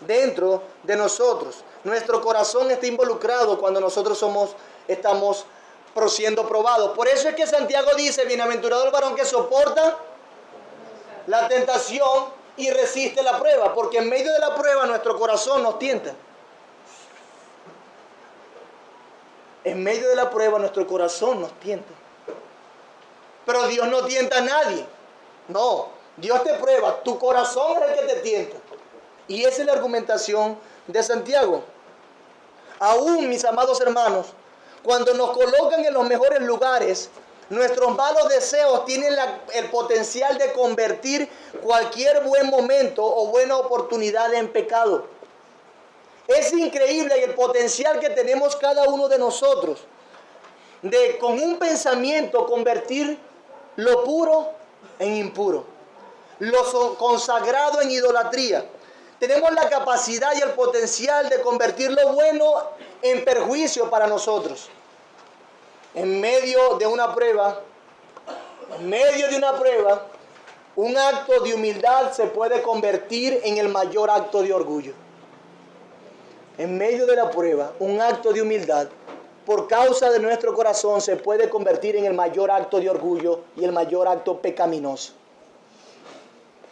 Dentro de nosotros. Nuestro corazón está involucrado cuando nosotros estamos siendo probados. Por eso es que Santiago dice, bienaventurado el varón que soporta la tentación y resiste la prueba, porque en medio de la prueba nuestro corazón nos tienta. En medio de la prueba nuestro corazón nos tienta. Pero Dios no tienta a nadie. No, Dios te prueba, tu corazón es el que te tienta. Y esa es la argumentación de Santiago. Aún, mis amados hermanos, cuando nos colocan en los mejores lugares, nuestros malos deseos tienen el potencial de convertir cualquier buen momento o buena oportunidad en pecado. Es increíble el potencial que tenemos cada uno de nosotros de con un pensamiento convertir lo puro en impuro, lo consagrado en idolatría. Tenemos la capacidad y el potencial de convertir lo bueno en perjuicio para nosotros. En medio de una prueba, un acto de humildad se puede convertir en el mayor acto de orgullo. En medio de la prueba, un acto de humildad, por causa de nuestro corazón, se puede convertir en el mayor acto de orgullo y el mayor acto pecaminoso.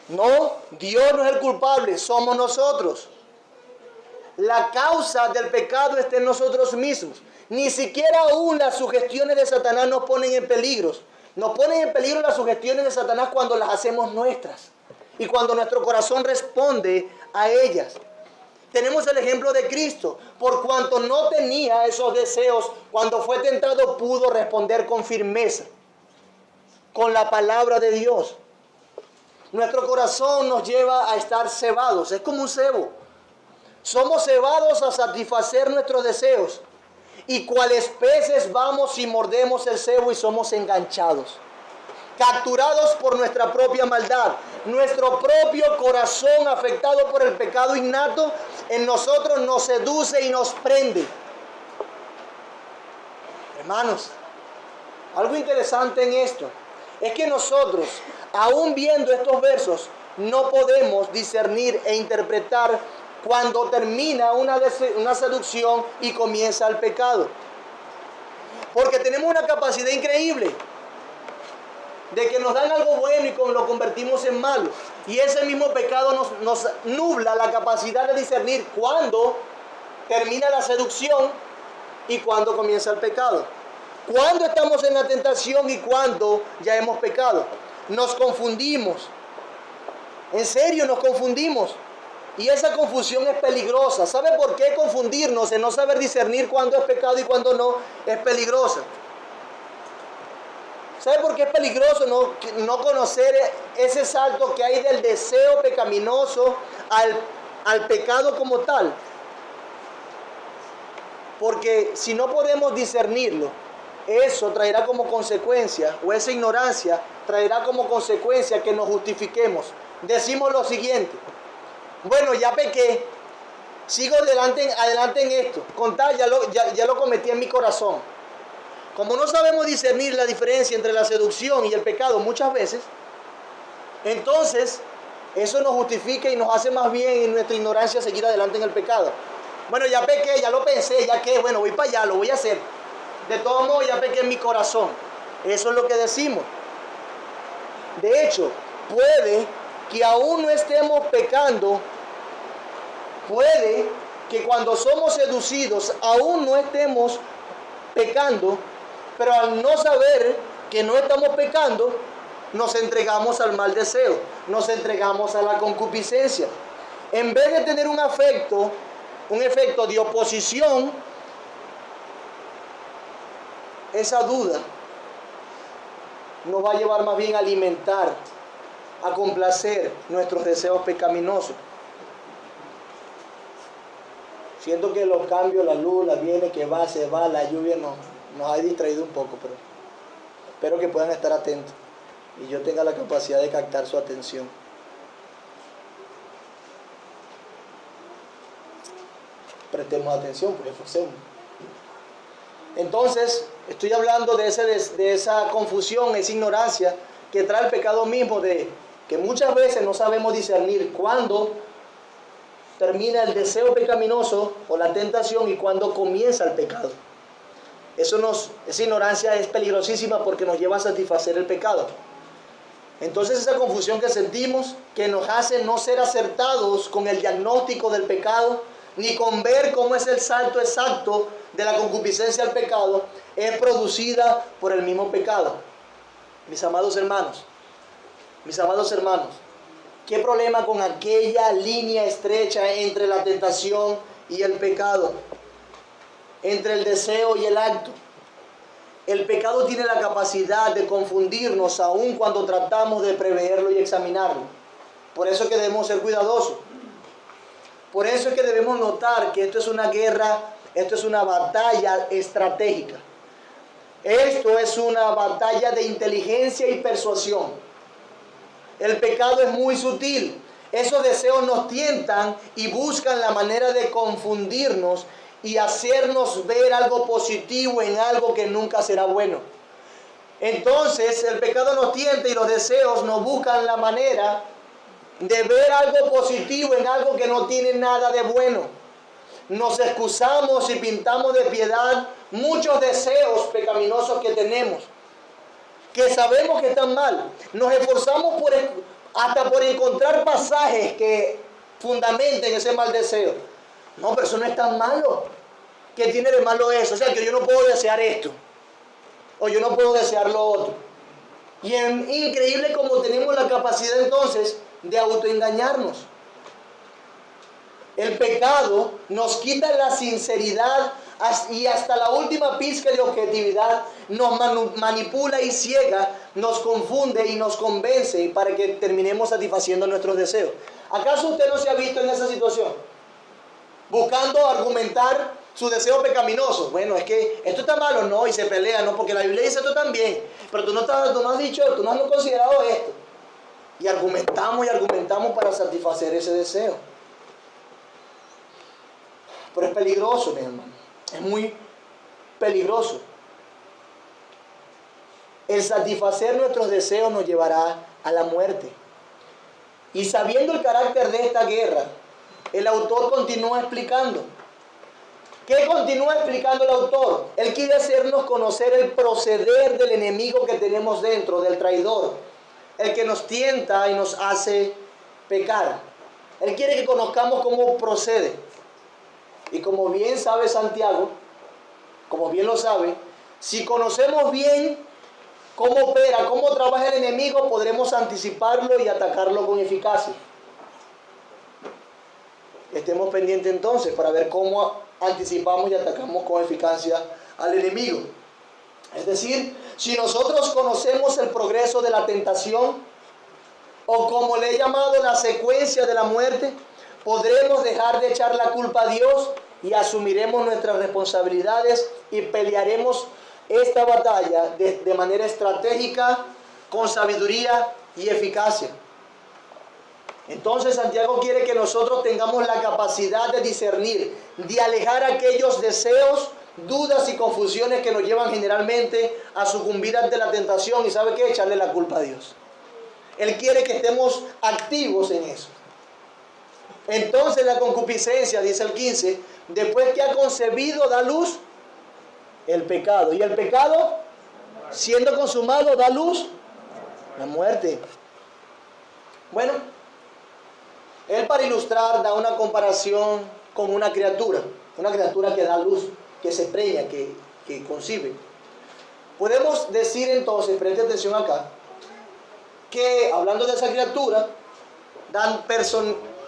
No, Dios no es el culpable, somos nosotros. La causa del pecado está en nosotros mismos. Ni siquiera aún las sugestiones de Satanás nos ponen en peligro. Nos ponen en peligro las sugestiones de Satanás cuando las hacemos nuestras y cuando nuestro corazón responde a ellas. Tenemos el ejemplo de Cristo. Por cuanto no tenía esos deseos, cuando fue tentado pudo responder con firmeza, con la palabra de Dios. Nuestro corazón nos lleva a estar cebados. Es como un cebo. Somos cebados a satisfacer nuestros deseos. Y cuales peces vamos y mordemos el cebo y somos enganchados. Capturados por nuestra propia maldad. Nuestro propio corazón afectado por el pecado innato en nosotros nos seduce y nos prende. Hermanos, algo interesante en esto es que nosotros, aún viendo estos versos, no podemos discernir e interpretar cuando termina una seducción y comienza el pecado. Porque tenemos una capacidad increíble de que nos dan algo bueno y lo convertimos en malo. Y ese mismo pecado nos nubla la capacidad de discernir cuándo termina la seducción y cuándo comienza el pecado. Cuándo estamos en la tentación y cuándo ya hemos pecado. Nos confundimos. En serio, nos confundimos. Y esa confusión es peligrosa. ¿Sabe por qué confundirnos en no saber discernir cuándo es pecado y cuándo no? Es peligrosa. ¿Sabe por qué es peligroso no conocer ese salto que hay del deseo pecaminoso al pecado como tal? Porque si no podemos discernirlo, eso traerá como consecuencia, o esa ignorancia traerá como consecuencia que nos justifiquemos. Decimos lo siguiente: bueno, ya pequé, sigo adelante en esto, con tal, ya lo cometí en mi corazón. Como no sabemos discernir la diferencia entre la seducción y el pecado muchas veces, entonces eso nos justifica y nos hace más bien en nuestra ignorancia seguir adelante en el pecado. Bueno, ya pequé, ya lo pensé, ya que, bueno, voy para allá, lo voy a hacer. De todos modos, ya pequé en mi corazón. Eso es lo que decimos. De hecho, puede que aún no estemos pecando, puede que cuando somos seducidos aún no estemos pecando, pero al no saber que no estamos pecando, nos entregamos al mal deseo. nos entregamos a la concupiscencia. En vez de tener un efecto de oposición, esa duda nos va a llevar más bien a alimentar, a complacer nuestros deseos pecaminosos. Siento que los cambios, la luz, la viene, que va, se va, la lluvia nos ha distraído un poco, pero espero que puedan estar atentos y yo tenga la capacidad de captar su atención. Prestemos atención, pues esforcemos. Entonces, estoy hablando de esa confusión, esa ignorancia que trae el pecado mismo, de que muchas veces no sabemos discernir cuándo termina el deseo pecaminoso o la tentación y cuándo comienza el pecado. Esa ignorancia es peligrosísima porque nos lleva a satisfacer el pecado. Entonces esa confusión que sentimos, que nos hace no ser acertados con el diagnóstico del pecado, ni con ver cómo es el salto exacto de la concupiscencia al pecado, es producida por el mismo pecado. Mis amados hermanos, ¿qué problema con aquella línea estrecha entre la tentación y el pecado? Entre el deseo y el acto. El pecado tiene la capacidad de confundirnos aun cuando tratamos de preverlo y examinarlo. Por eso es que debemos ser cuidadosos. Por eso es que debemos notar que esto es una guerra, esto es una batalla estratégica. Esto es una batalla de inteligencia y persuasión. El pecado es muy sutil. Esos deseos nos tientan y buscan la manera de confundirnos y hacernos ver algo positivo en algo que nunca será bueno. Entonces el pecado nos tienta y los deseos nos buscan la manera de ver algo positivo en algo que no tiene nada de bueno. Nos excusamos y pintamos de piedad muchos deseos pecaminosos que tenemos, que sabemos que están mal. Nos esforzamos hasta por encontrar pasajes que fundamenten ese mal deseo. No, pero eso no es tan malo. ¿Qué tiene de malo eso? O sea, que yo no puedo desear esto, o yo no puedo desear lo otro. Y es increíble cómo tenemos la capacidad entonces de autoengañarnos. El pecado nos quita la sinceridad y hasta la última pizca de objetividad, nos manipula y ciega, nos confunde y nos convence para que terminemos satisfaciendo nuestros deseos. ¿Acaso usted no se ha visto en esa situación? Buscando argumentar su deseo pecaminoso. Bueno, es que esto está malo, no, y se pelea, no, porque la Biblia dice esto también, pero tú no has dicho, tú no has considerado esto. Y argumentamos para satisfacer ese deseo. Pero es peligroso, mi hermano. Es muy peligroso. El satisfacer nuestros deseos nos llevará a la muerte. Y sabiendo el carácter de esta guerra, el autor continúa explicando. ¿Qué continúa explicando el autor? Él quiere hacernos conocer el proceder del enemigo que tenemos dentro, del traidor, el que nos tienta y nos hace pecar. Él quiere que conozcamos cómo procede. Y como bien sabe Santiago, como bien lo sabe, si conocemos bien cómo opera, cómo trabaja el enemigo, podremos anticiparlo y atacarlo con eficacia. Estemos pendientes entonces para ver cómo anticipamos y atacamos con eficacia al enemigo. Es decir, si nosotros conocemos el progreso de la tentación, o como le he llamado la secuencia de la muerte, podremos dejar de echar la culpa a Dios y asumiremos nuestras responsabilidades y pelearemos esta batalla de manera estratégica, con sabiduría y eficacia. Entonces Santiago quiere que nosotros tengamos la capacidad de discernir, de alejar aquellos deseos, dudas y confusiones que nos llevan generalmente a sucumbir ante la tentación y ¿sabe qué? Echarle la culpa a Dios. Él quiere que estemos activos en eso. Entonces la concupiscencia, dice el 15, después que ha concebido da luz el pecado. Y el pecado, siendo consumado, da luz la muerte. Bueno, él para ilustrar da una comparación con una criatura que da luz, que se preña, que concibe. Podemos decir entonces, preste atención acá, que, hablando de esa criatura,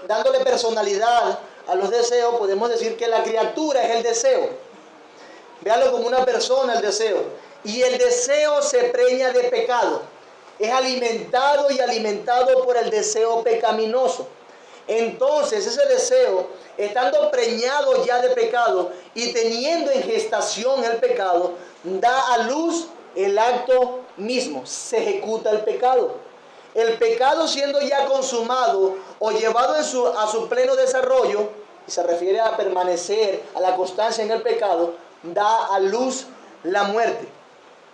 dándole personalidad a los deseos, podemos decir que la criatura es el deseo. Véalo como una persona, el deseo. Y el deseo se preña de pecado. Es alimentado y alimentado por el deseo pecaminoso. Entonces ese deseo, estando preñado ya de pecado y teniendo en gestación el pecado, da a luz el acto mismo, se ejecuta el pecado. El pecado siendo ya consumado o llevado a su pleno desarrollo, y se refiere a permanecer, a la constancia en el pecado, da a luz la muerte.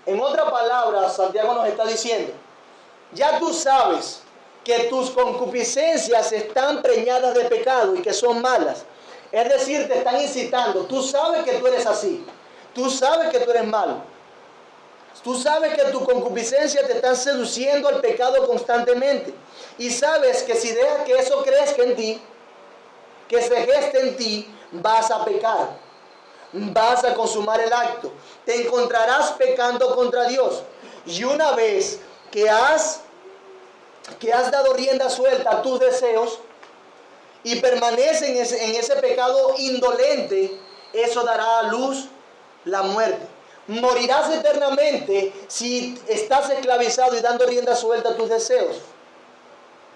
En otras palabras, Santiago nos está diciendo, ya tú sabes que tus concupiscencias están preñadas de pecado y que son malas. Es decir, te están incitando. Tú sabes que tú eres así. Tú sabes que tú eres malo. Tú sabes que tu concupiscencia te están seduciendo al pecado constantemente. Y sabes que si dejas que eso crezca en ti, que se geste en ti, vas a pecar. Vas a consumar el acto. Te encontrarás pecando contra Dios. Y una vez que has dado rienda suelta a tus deseos y permaneces en ese pecado indolente, eso dará a luz la muerte. Morirás eternamente si estás esclavizado y dando rienda suelta a tus deseos.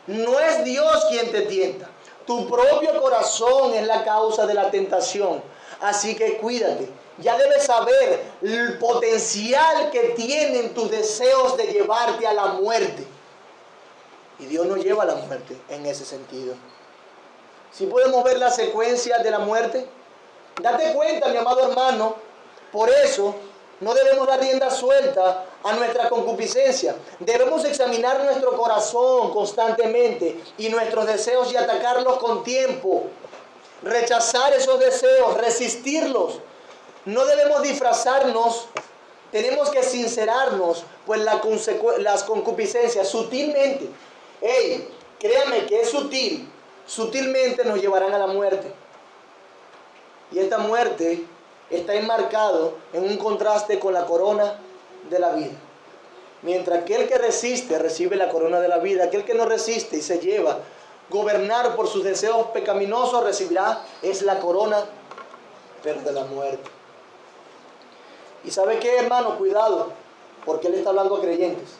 No es Dios quien te tienta. Tu propio corazón es la causa de la tentación. Así que cuídate. Ya debes saber el potencial que tienen tus deseos de llevarte a la muerte. Y Dios nos lleva a la muerte en ese sentido. Si podemos ver la secuencia de la muerte, date cuenta, mi amado hermano, por eso no debemos dar rienda suelta a nuestra concupiscencia. Debemos examinar nuestro corazón constantemente y nuestros deseos y atacarlos con tiempo. Rechazar esos deseos, resistirlos. No debemos disfrazarnos, tenemos que sincerarnos, pues las concupiscencias sutilmente, créame que es sutil, sutilmente nos llevarán a la muerte. Y esta muerte está enmarcado en un contraste con la corona de la vida. Mientras aquel que resiste recibe la corona de la vida, aquel que no resiste y se lleva gobernar por sus deseos pecaminosos recibirá es la corona, pero de la muerte. ¿Y sabe qué, hermano? Cuidado, porque Él está hablando a creyentes.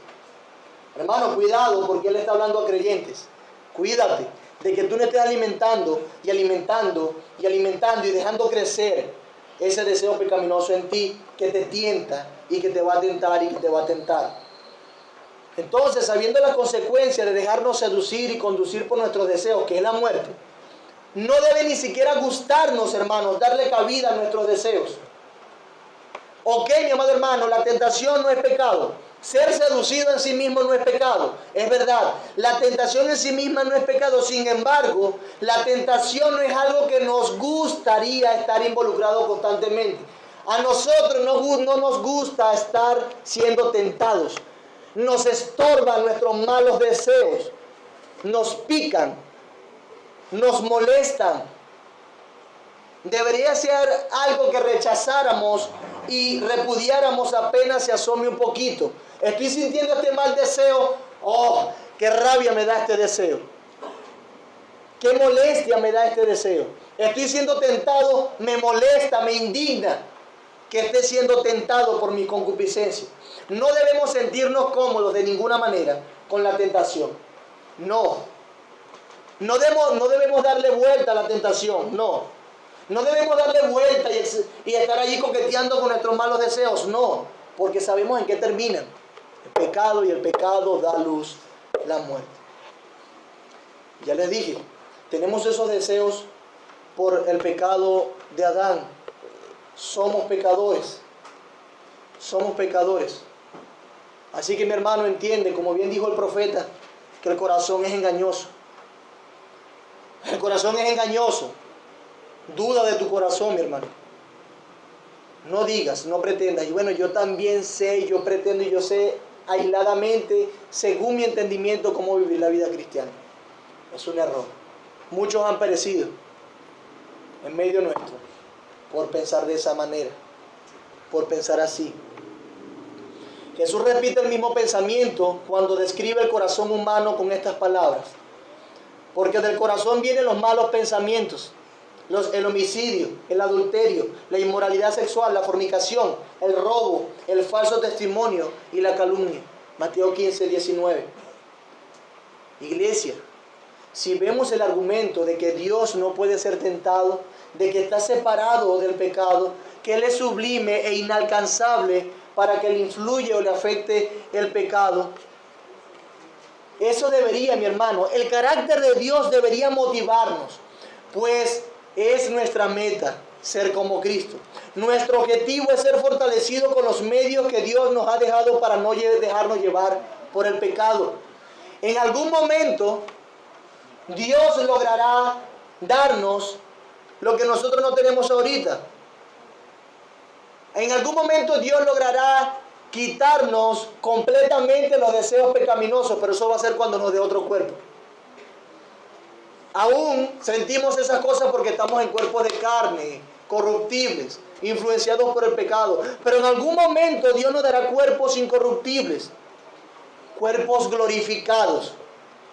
Hermano, cuidado, porque Él está hablando a creyentes. Cuídate de que tú no estés alimentando y alimentando y alimentando y dejando crecer ese deseo pecaminoso en ti que te tienta y que te va a tentar y que te va a tentar. Entonces, sabiendo la consecuencia de dejarnos seducir y conducir por nuestros deseos, que es la muerte, no debe ni siquiera gustarnos, hermanos, darle cabida a nuestros deseos. Ok, mi amado hermano, la tentación no es pecado. Ser seducido en sí mismo no es pecado. Es verdad, la tentación en sí misma no es pecado. Sin embargo, la tentación no es algo que nos gustaría estar involucrado constantemente. A nosotros no nos gusta estar siendo tentados. Nos estorban nuestros malos deseos. Nos pican. Nos molestan. Debería ser algo que rechazáramos y repudiáramos apenas se asome un poquito. Estoy sintiendo este mal deseo. ¡Oh, qué rabia me da este deseo! ¡Qué molestia me da este deseo! Estoy siendo tentado, me molesta, me indigna que esté siendo tentado por mi concupiscencia. No debemos sentirnos cómodos de ninguna manera con la tentación. No debemos darle vuelta a la tentación, no. No debemos darle vuelta y estar allí coqueteando con nuestros malos deseos, no, porque sabemos en qué terminan. El pecado, y el pecado da luz la muerte. Ya les dije, tenemos esos deseos por el pecado de Adán. Somos pecadores. Somos pecadores. Así que mi hermano entiende, como bien dijo el profeta, que el corazón es engañoso. El corazón es engañoso. Duda de tu corazón, mi hermano. No digas, no pretendas. Y bueno, yo también sé, yo pretendo y yo sé aisladamente, según mi entendimiento, cómo vivir la vida cristiana. Es un error. Muchos han perecido en medio nuestro por pensar de esa manera, por pensar así. Jesús repite el mismo pensamiento cuando describe el corazón humano con estas palabras. Porque del corazón vienen los malos pensamientos, el homicidio, el adulterio, la inmoralidad sexual, la fornicación, el robo, el falso testimonio y la calumnia. Mateo 15, 19. Iglesia, si vemos el argumento de que Dios no puede ser tentado, de que está separado del pecado, que Él es sublime e inalcanzable para que le influya o le afecte el pecado, eso debería, mi hermano, el carácter de Dios debería motivarnos, pues es nuestra meta ser como Cristo. Nuestro objetivo es ser fortalecido con los medios que Dios nos ha dejado para no dejarnos llevar por el pecado. En algún momento Dios logrará darnos lo que nosotros no tenemos ahorita. En algún momento Dios logrará quitarnos completamente los deseos pecaminosos, pero eso va a ser cuando nos dé otro cuerpo. Aún sentimos esas cosas porque estamos en cuerpos de carne, corruptibles, influenciados por el pecado. Pero en algún momento Dios nos dará cuerpos incorruptibles, cuerpos glorificados.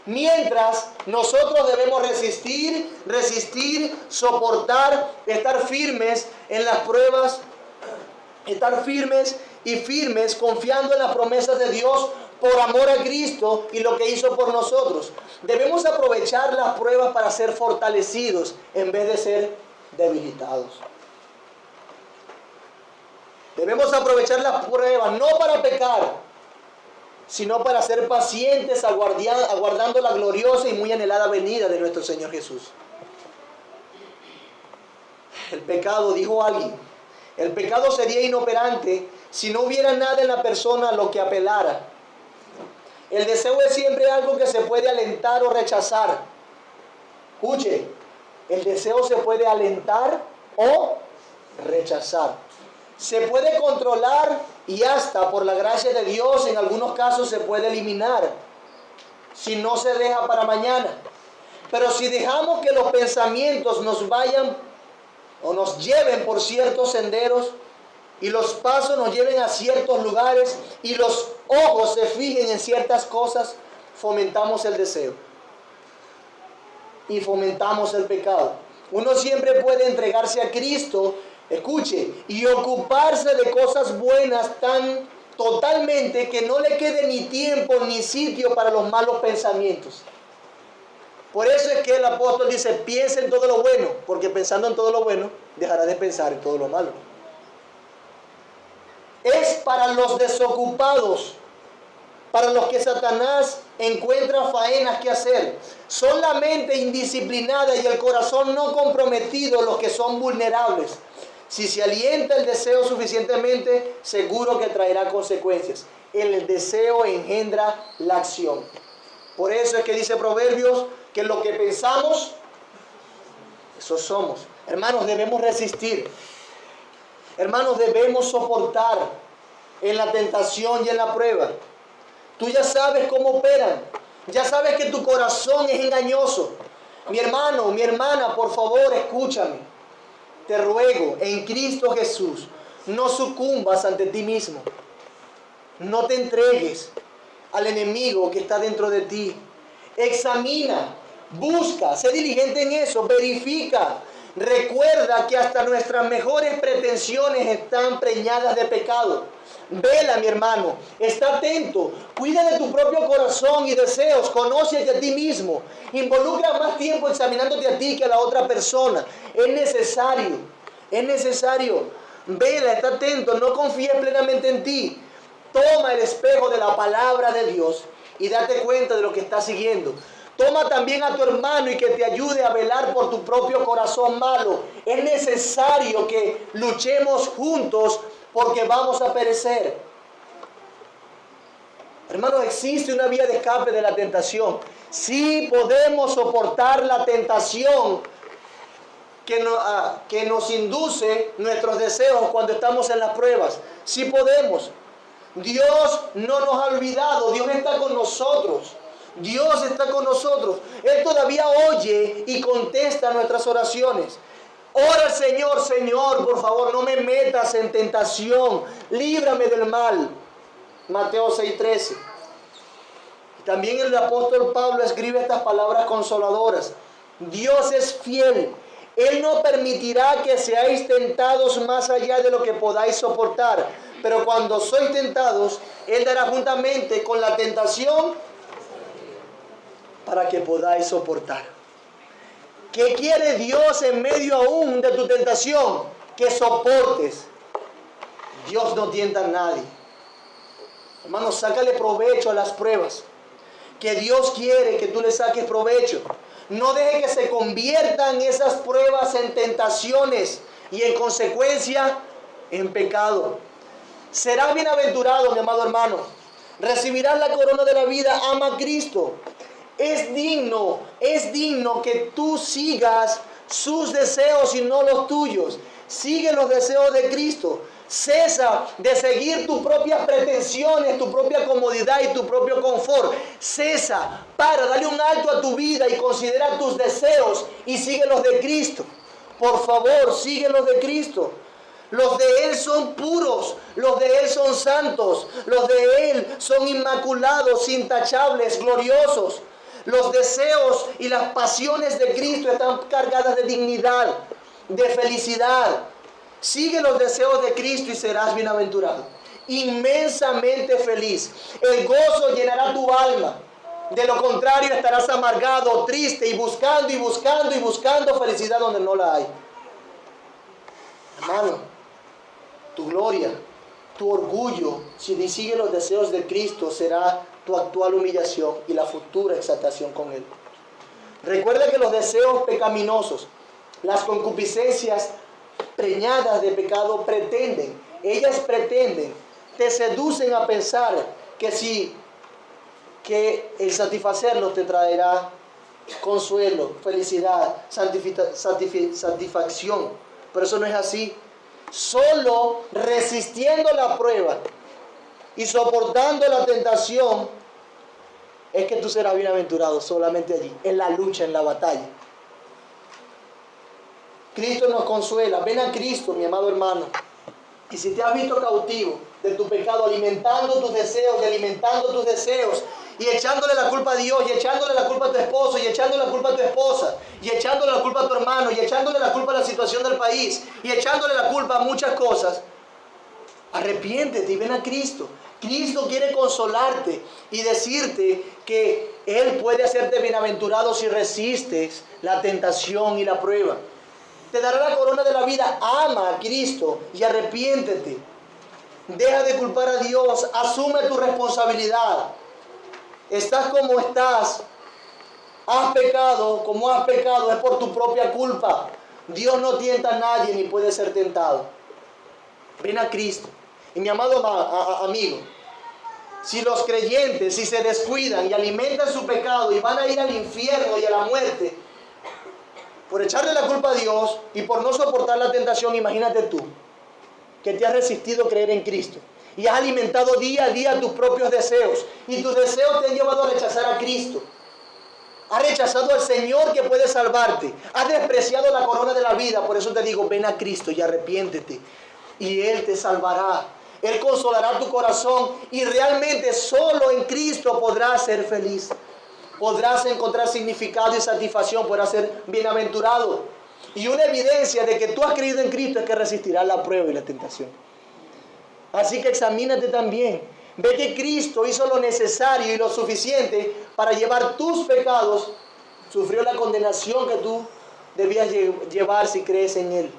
Mientras nosotros debemos resistir, soportar, estar firmes en las pruebas, estar firmes confiando en las promesas de Dios por amor a Cristo y lo que hizo por nosotros. Debemos aprovechar las pruebas para ser fortalecidos en vez de ser debilitados. Debemos aprovechar las pruebas no para pecar, sino para ser pacientes aguardando la gloriosa y muy anhelada venida de nuestro Señor Jesús. El pecado, dijo alguien, el pecado sería inoperante si no hubiera nada en la persona a lo que apelara. El deseo es siempre algo que se puede alentar o rechazar. Escuche, el deseo se puede alentar o rechazar. Se puede controlar y hasta por la gracia de Dios en algunos casos se puede eliminar si no se deja para mañana. Pero si dejamos que los pensamientos nos vayan o nos lleven por ciertos senderos y los pasos nos lleven a ciertos lugares y los ojos se fijen en ciertas cosas, fomentamos el deseo y fomentamos el pecado. Uno siempre puede entregarse a Cristo, escuche, y ocuparse de cosas buenas tan totalmente que no le quede ni tiempo ni sitio para los malos pensamientos. Por eso es que el apóstol dice, piensa en todo lo bueno, porque pensando en todo lo bueno, dejará de pensar en todo lo malo. Es para los desocupados, para los que Satanás encuentra faenas que hacer. Son la mente indisciplinada y el corazón no comprometido los que son vulnerables. Si se alienta el deseo suficientemente, seguro que traerá consecuencias. El deseo engendra la acción. Por eso es que dice Proverbios que lo que pensamos, eso somos. Hermanos, debemos resistir. Hermanos, debemos soportar en la tentación y en la prueba. Tú ya sabes cómo operan. Ya sabes que tu corazón es engañoso. Mi hermano, mi hermana, por favor, escúchame. Te ruego, en Cristo Jesús, no sucumbas ante ti mismo. No te entregues al enemigo que está dentro de ti. Examina, busca, sé diligente en eso, verifica. Recuerda que hasta nuestras mejores pretensiones están preñadas de pecado. Vela, mi hermano, está atento, cuida de tu propio corazón y deseos, conócete a ti mismo, involucra más tiempo examinándote a ti que a la otra persona. Es necesario, vela, está atento, no confíes plenamente en ti. Toma el espejo de la palabra de Dios y date cuenta de lo que estás siguiendo. Toma también a tu hermano y que te ayude a velar por tu propio corazón malo. Es necesario que luchemos juntos porque vamos a perecer. Hermanos, existe una vía de escape de la tentación. Sí podemos soportar la tentación que nos induce nuestros deseos cuando estamos en las pruebas. Sí podemos. Dios no nos ha olvidado. Dios está con nosotros. Dios está con nosotros. Él todavía oye y contesta nuestras oraciones. Ora al Señor, Señor, por favor, no me metas en tentación. Líbrame del mal. Mateo 6:13. También el apóstol Pablo escribe estas palabras consoladoras. Dios es fiel. Él no permitirá que seáis tentados más allá de lo que podáis soportar. Pero cuando sois tentados, Él dará juntamente con la tentación para que podáis soportar. ¿Qué quiere Dios en medio aún de tu tentación? Que soportes. Dios no tienta a nadie. Hermano, sácale provecho a las pruebas. Que Dios quiere que tú le saques provecho. No deje que se conviertan esas pruebas en tentaciones y en consecuencia en pecado. Serás bienaventurado, mi amado hermano. Recibirás la corona de la vida. Ama a Cristo. Es digno que tú sigas sus deseos y no los tuyos. Sigue los deseos de Cristo. Cesa de seguir tus propias pretensiones, tu propia comodidad y tu propio confort. Cesa, dale un alto a tu vida y considera tus deseos y sigue los de Cristo. Por favor, sigue los de Cristo. Los de Él son puros, los de Él son santos, los de Él son inmaculados, intachables, gloriosos. Los deseos y las pasiones de Cristo están cargadas de dignidad, de felicidad. Sigue los deseos de Cristo y serás bienaventurado, inmensamente feliz. El gozo llenará tu alma. De lo contrario estarás amargado, triste y buscando felicidad donde no la hay. Hermano, tu gloria, tu orgullo, si sigues los deseos de Cristo, será tu actual humillación y la futura exaltación con Él. Recuerda que los deseos pecaminosos, las concupiscencias preñadas de pecado ellas pretenden, te seducen a pensar que el satisfacerlos te traerá consuelo, felicidad, satisfacción. Pero eso no es así. Solo resistiendo la prueba y soportando la tentación es que tú serás bienaventurado, solamente allí, en la lucha, en la batalla. Cristo nos consuela. Ven a Cristo, mi amado hermano. Y si te has visto cautivo de tu pecado, alimentando tus deseos y echándole la culpa a Dios, y echándole la culpa a tu esposo, y echándole la culpa a tu esposa, y echándole la culpa a tu hermano, y echándole la culpa a la situación del país, y echándole la culpa a muchas cosas, arrepiéntete y ven a Cristo. Cristo quiere consolarte y decirte que Él puede hacerte bienaventurado si resistes la tentación y la prueba. Te dará la corona de la vida. Ama a Cristo y arrepiéntete. Deja de culpar a Dios. Asume tu responsabilidad. Estás como estás. Has pecado como has pecado. Es por tu propia culpa. Dios no tienta a nadie ni puede ser tentado. Ven a Cristo. Y mi amado amigo, si los creyentes, si se descuidan y alimentan su pecado y van a ir al infierno y a la muerte, por echarle la culpa a Dios y por no soportar la tentación, imagínate tú, que te has resistido a creer en Cristo y has alimentado día a día tus propios deseos y tus deseos te han llevado a rechazar a Cristo. Has rechazado al Señor que puede salvarte. Has despreciado la corona de la vida. Por eso te digo, ven a Cristo y arrepiéntete y Él te salvará. Él consolará tu corazón y realmente solo en Cristo podrás ser feliz. Podrás encontrar significado y satisfacción, podrás ser bienaventurado. Y una evidencia de que tú has creído en Cristo es que resistirás la prueba y la tentación. Así que examínate también. Ve que Cristo hizo lo necesario y lo suficiente para llevar tus pecados. Sufrió la condenación que tú debías llevar si crees en Él.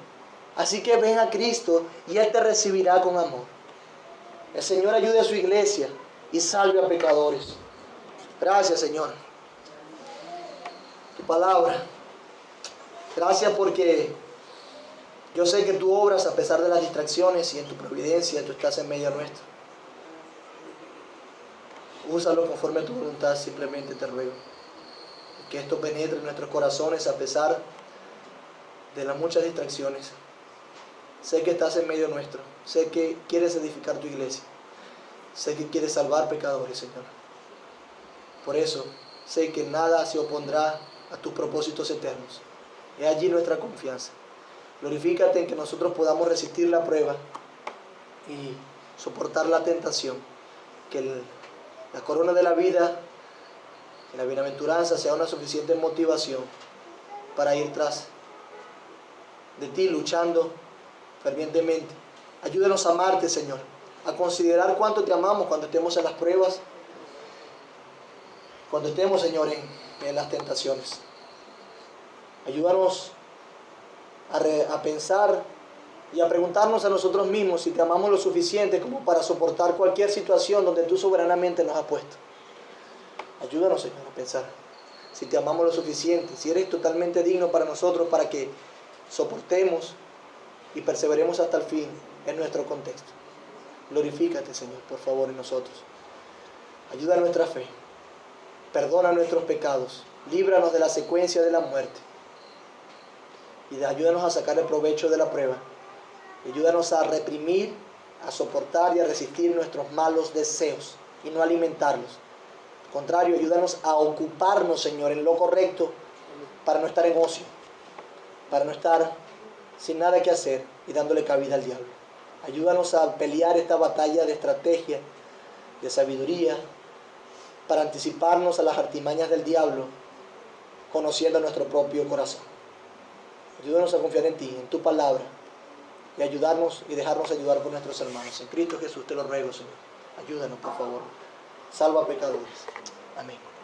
Así que ven a Cristo y Él te recibirá con amor. El Señor ayude a su iglesia y salve a pecadores. Gracias, Señor. Tu palabra. Gracias porque yo sé que tú obras a pesar de las distracciones y en tu providencia tú estás en medio nuestro. Úsalo conforme a tu voluntad, simplemente te ruego. Que esto penetre en nuestros corazones a pesar de las muchas distracciones. Sé que estás en medio nuestro. Sé que quieres edificar tu iglesia. Sé que quieres salvar pecadores, Señor. Por eso, sé que nada se opondrá a tus propósitos eternos. Es allí nuestra confianza. Glorifícate en que nosotros podamos resistir la prueba y soportar la tentación. que la corona de la vida y la bienaventuranza sea una suficiente motivación para ir tras de ti, luchando fervientemente. Ayúdanos a amarte, Señor, a considerar cuánto te amamos cuando estemos en las pruebas, cuando estemos, Señor, en las tentaciones. Ayúdanos a pensar y a preguntarnos a nosotros mismos si te amamos lo suficiente como para soportar cualquier situación donde tú soberanamente nos has puesto. Ayúdanos, Señor, a pensar si te amamos lo suficiente, si eres totalmente digno para nosotros, para que soportemos y perseveremos hasta el fin en nuestro contexto. Glorifícate, Señor, por favor, en nosotros. Ayuda a nuestra fe. Perdona nuestros pecados. Líbranos de la secuencia de la muerte. Y ayúdanos a sacar el provecho de la prueba. Ayúdanos a reprimir, a soportar y a resistir nuestros malos deseos y no alimentarlos. Al contrario, ayúdanos a ocuparnos, Señor, en lo correcto para no estar en ocio, para no estar sin nada que hacer y dándole cabida al diablo. Ayúdanos a pelear esta batalla de estrategia, de sabiduría, para anticiparnos a las artimañas del diablo, conociendo nuestro propio corazón. Ayúdanos a confiar en ti, en tu palabra, y ayudarnos y dejarnos ayudar por nuestros hermanos. En Cristo Jesús te lo ruego, Señor. Ayúdanos, por favor. Salva a pecadores. Amén.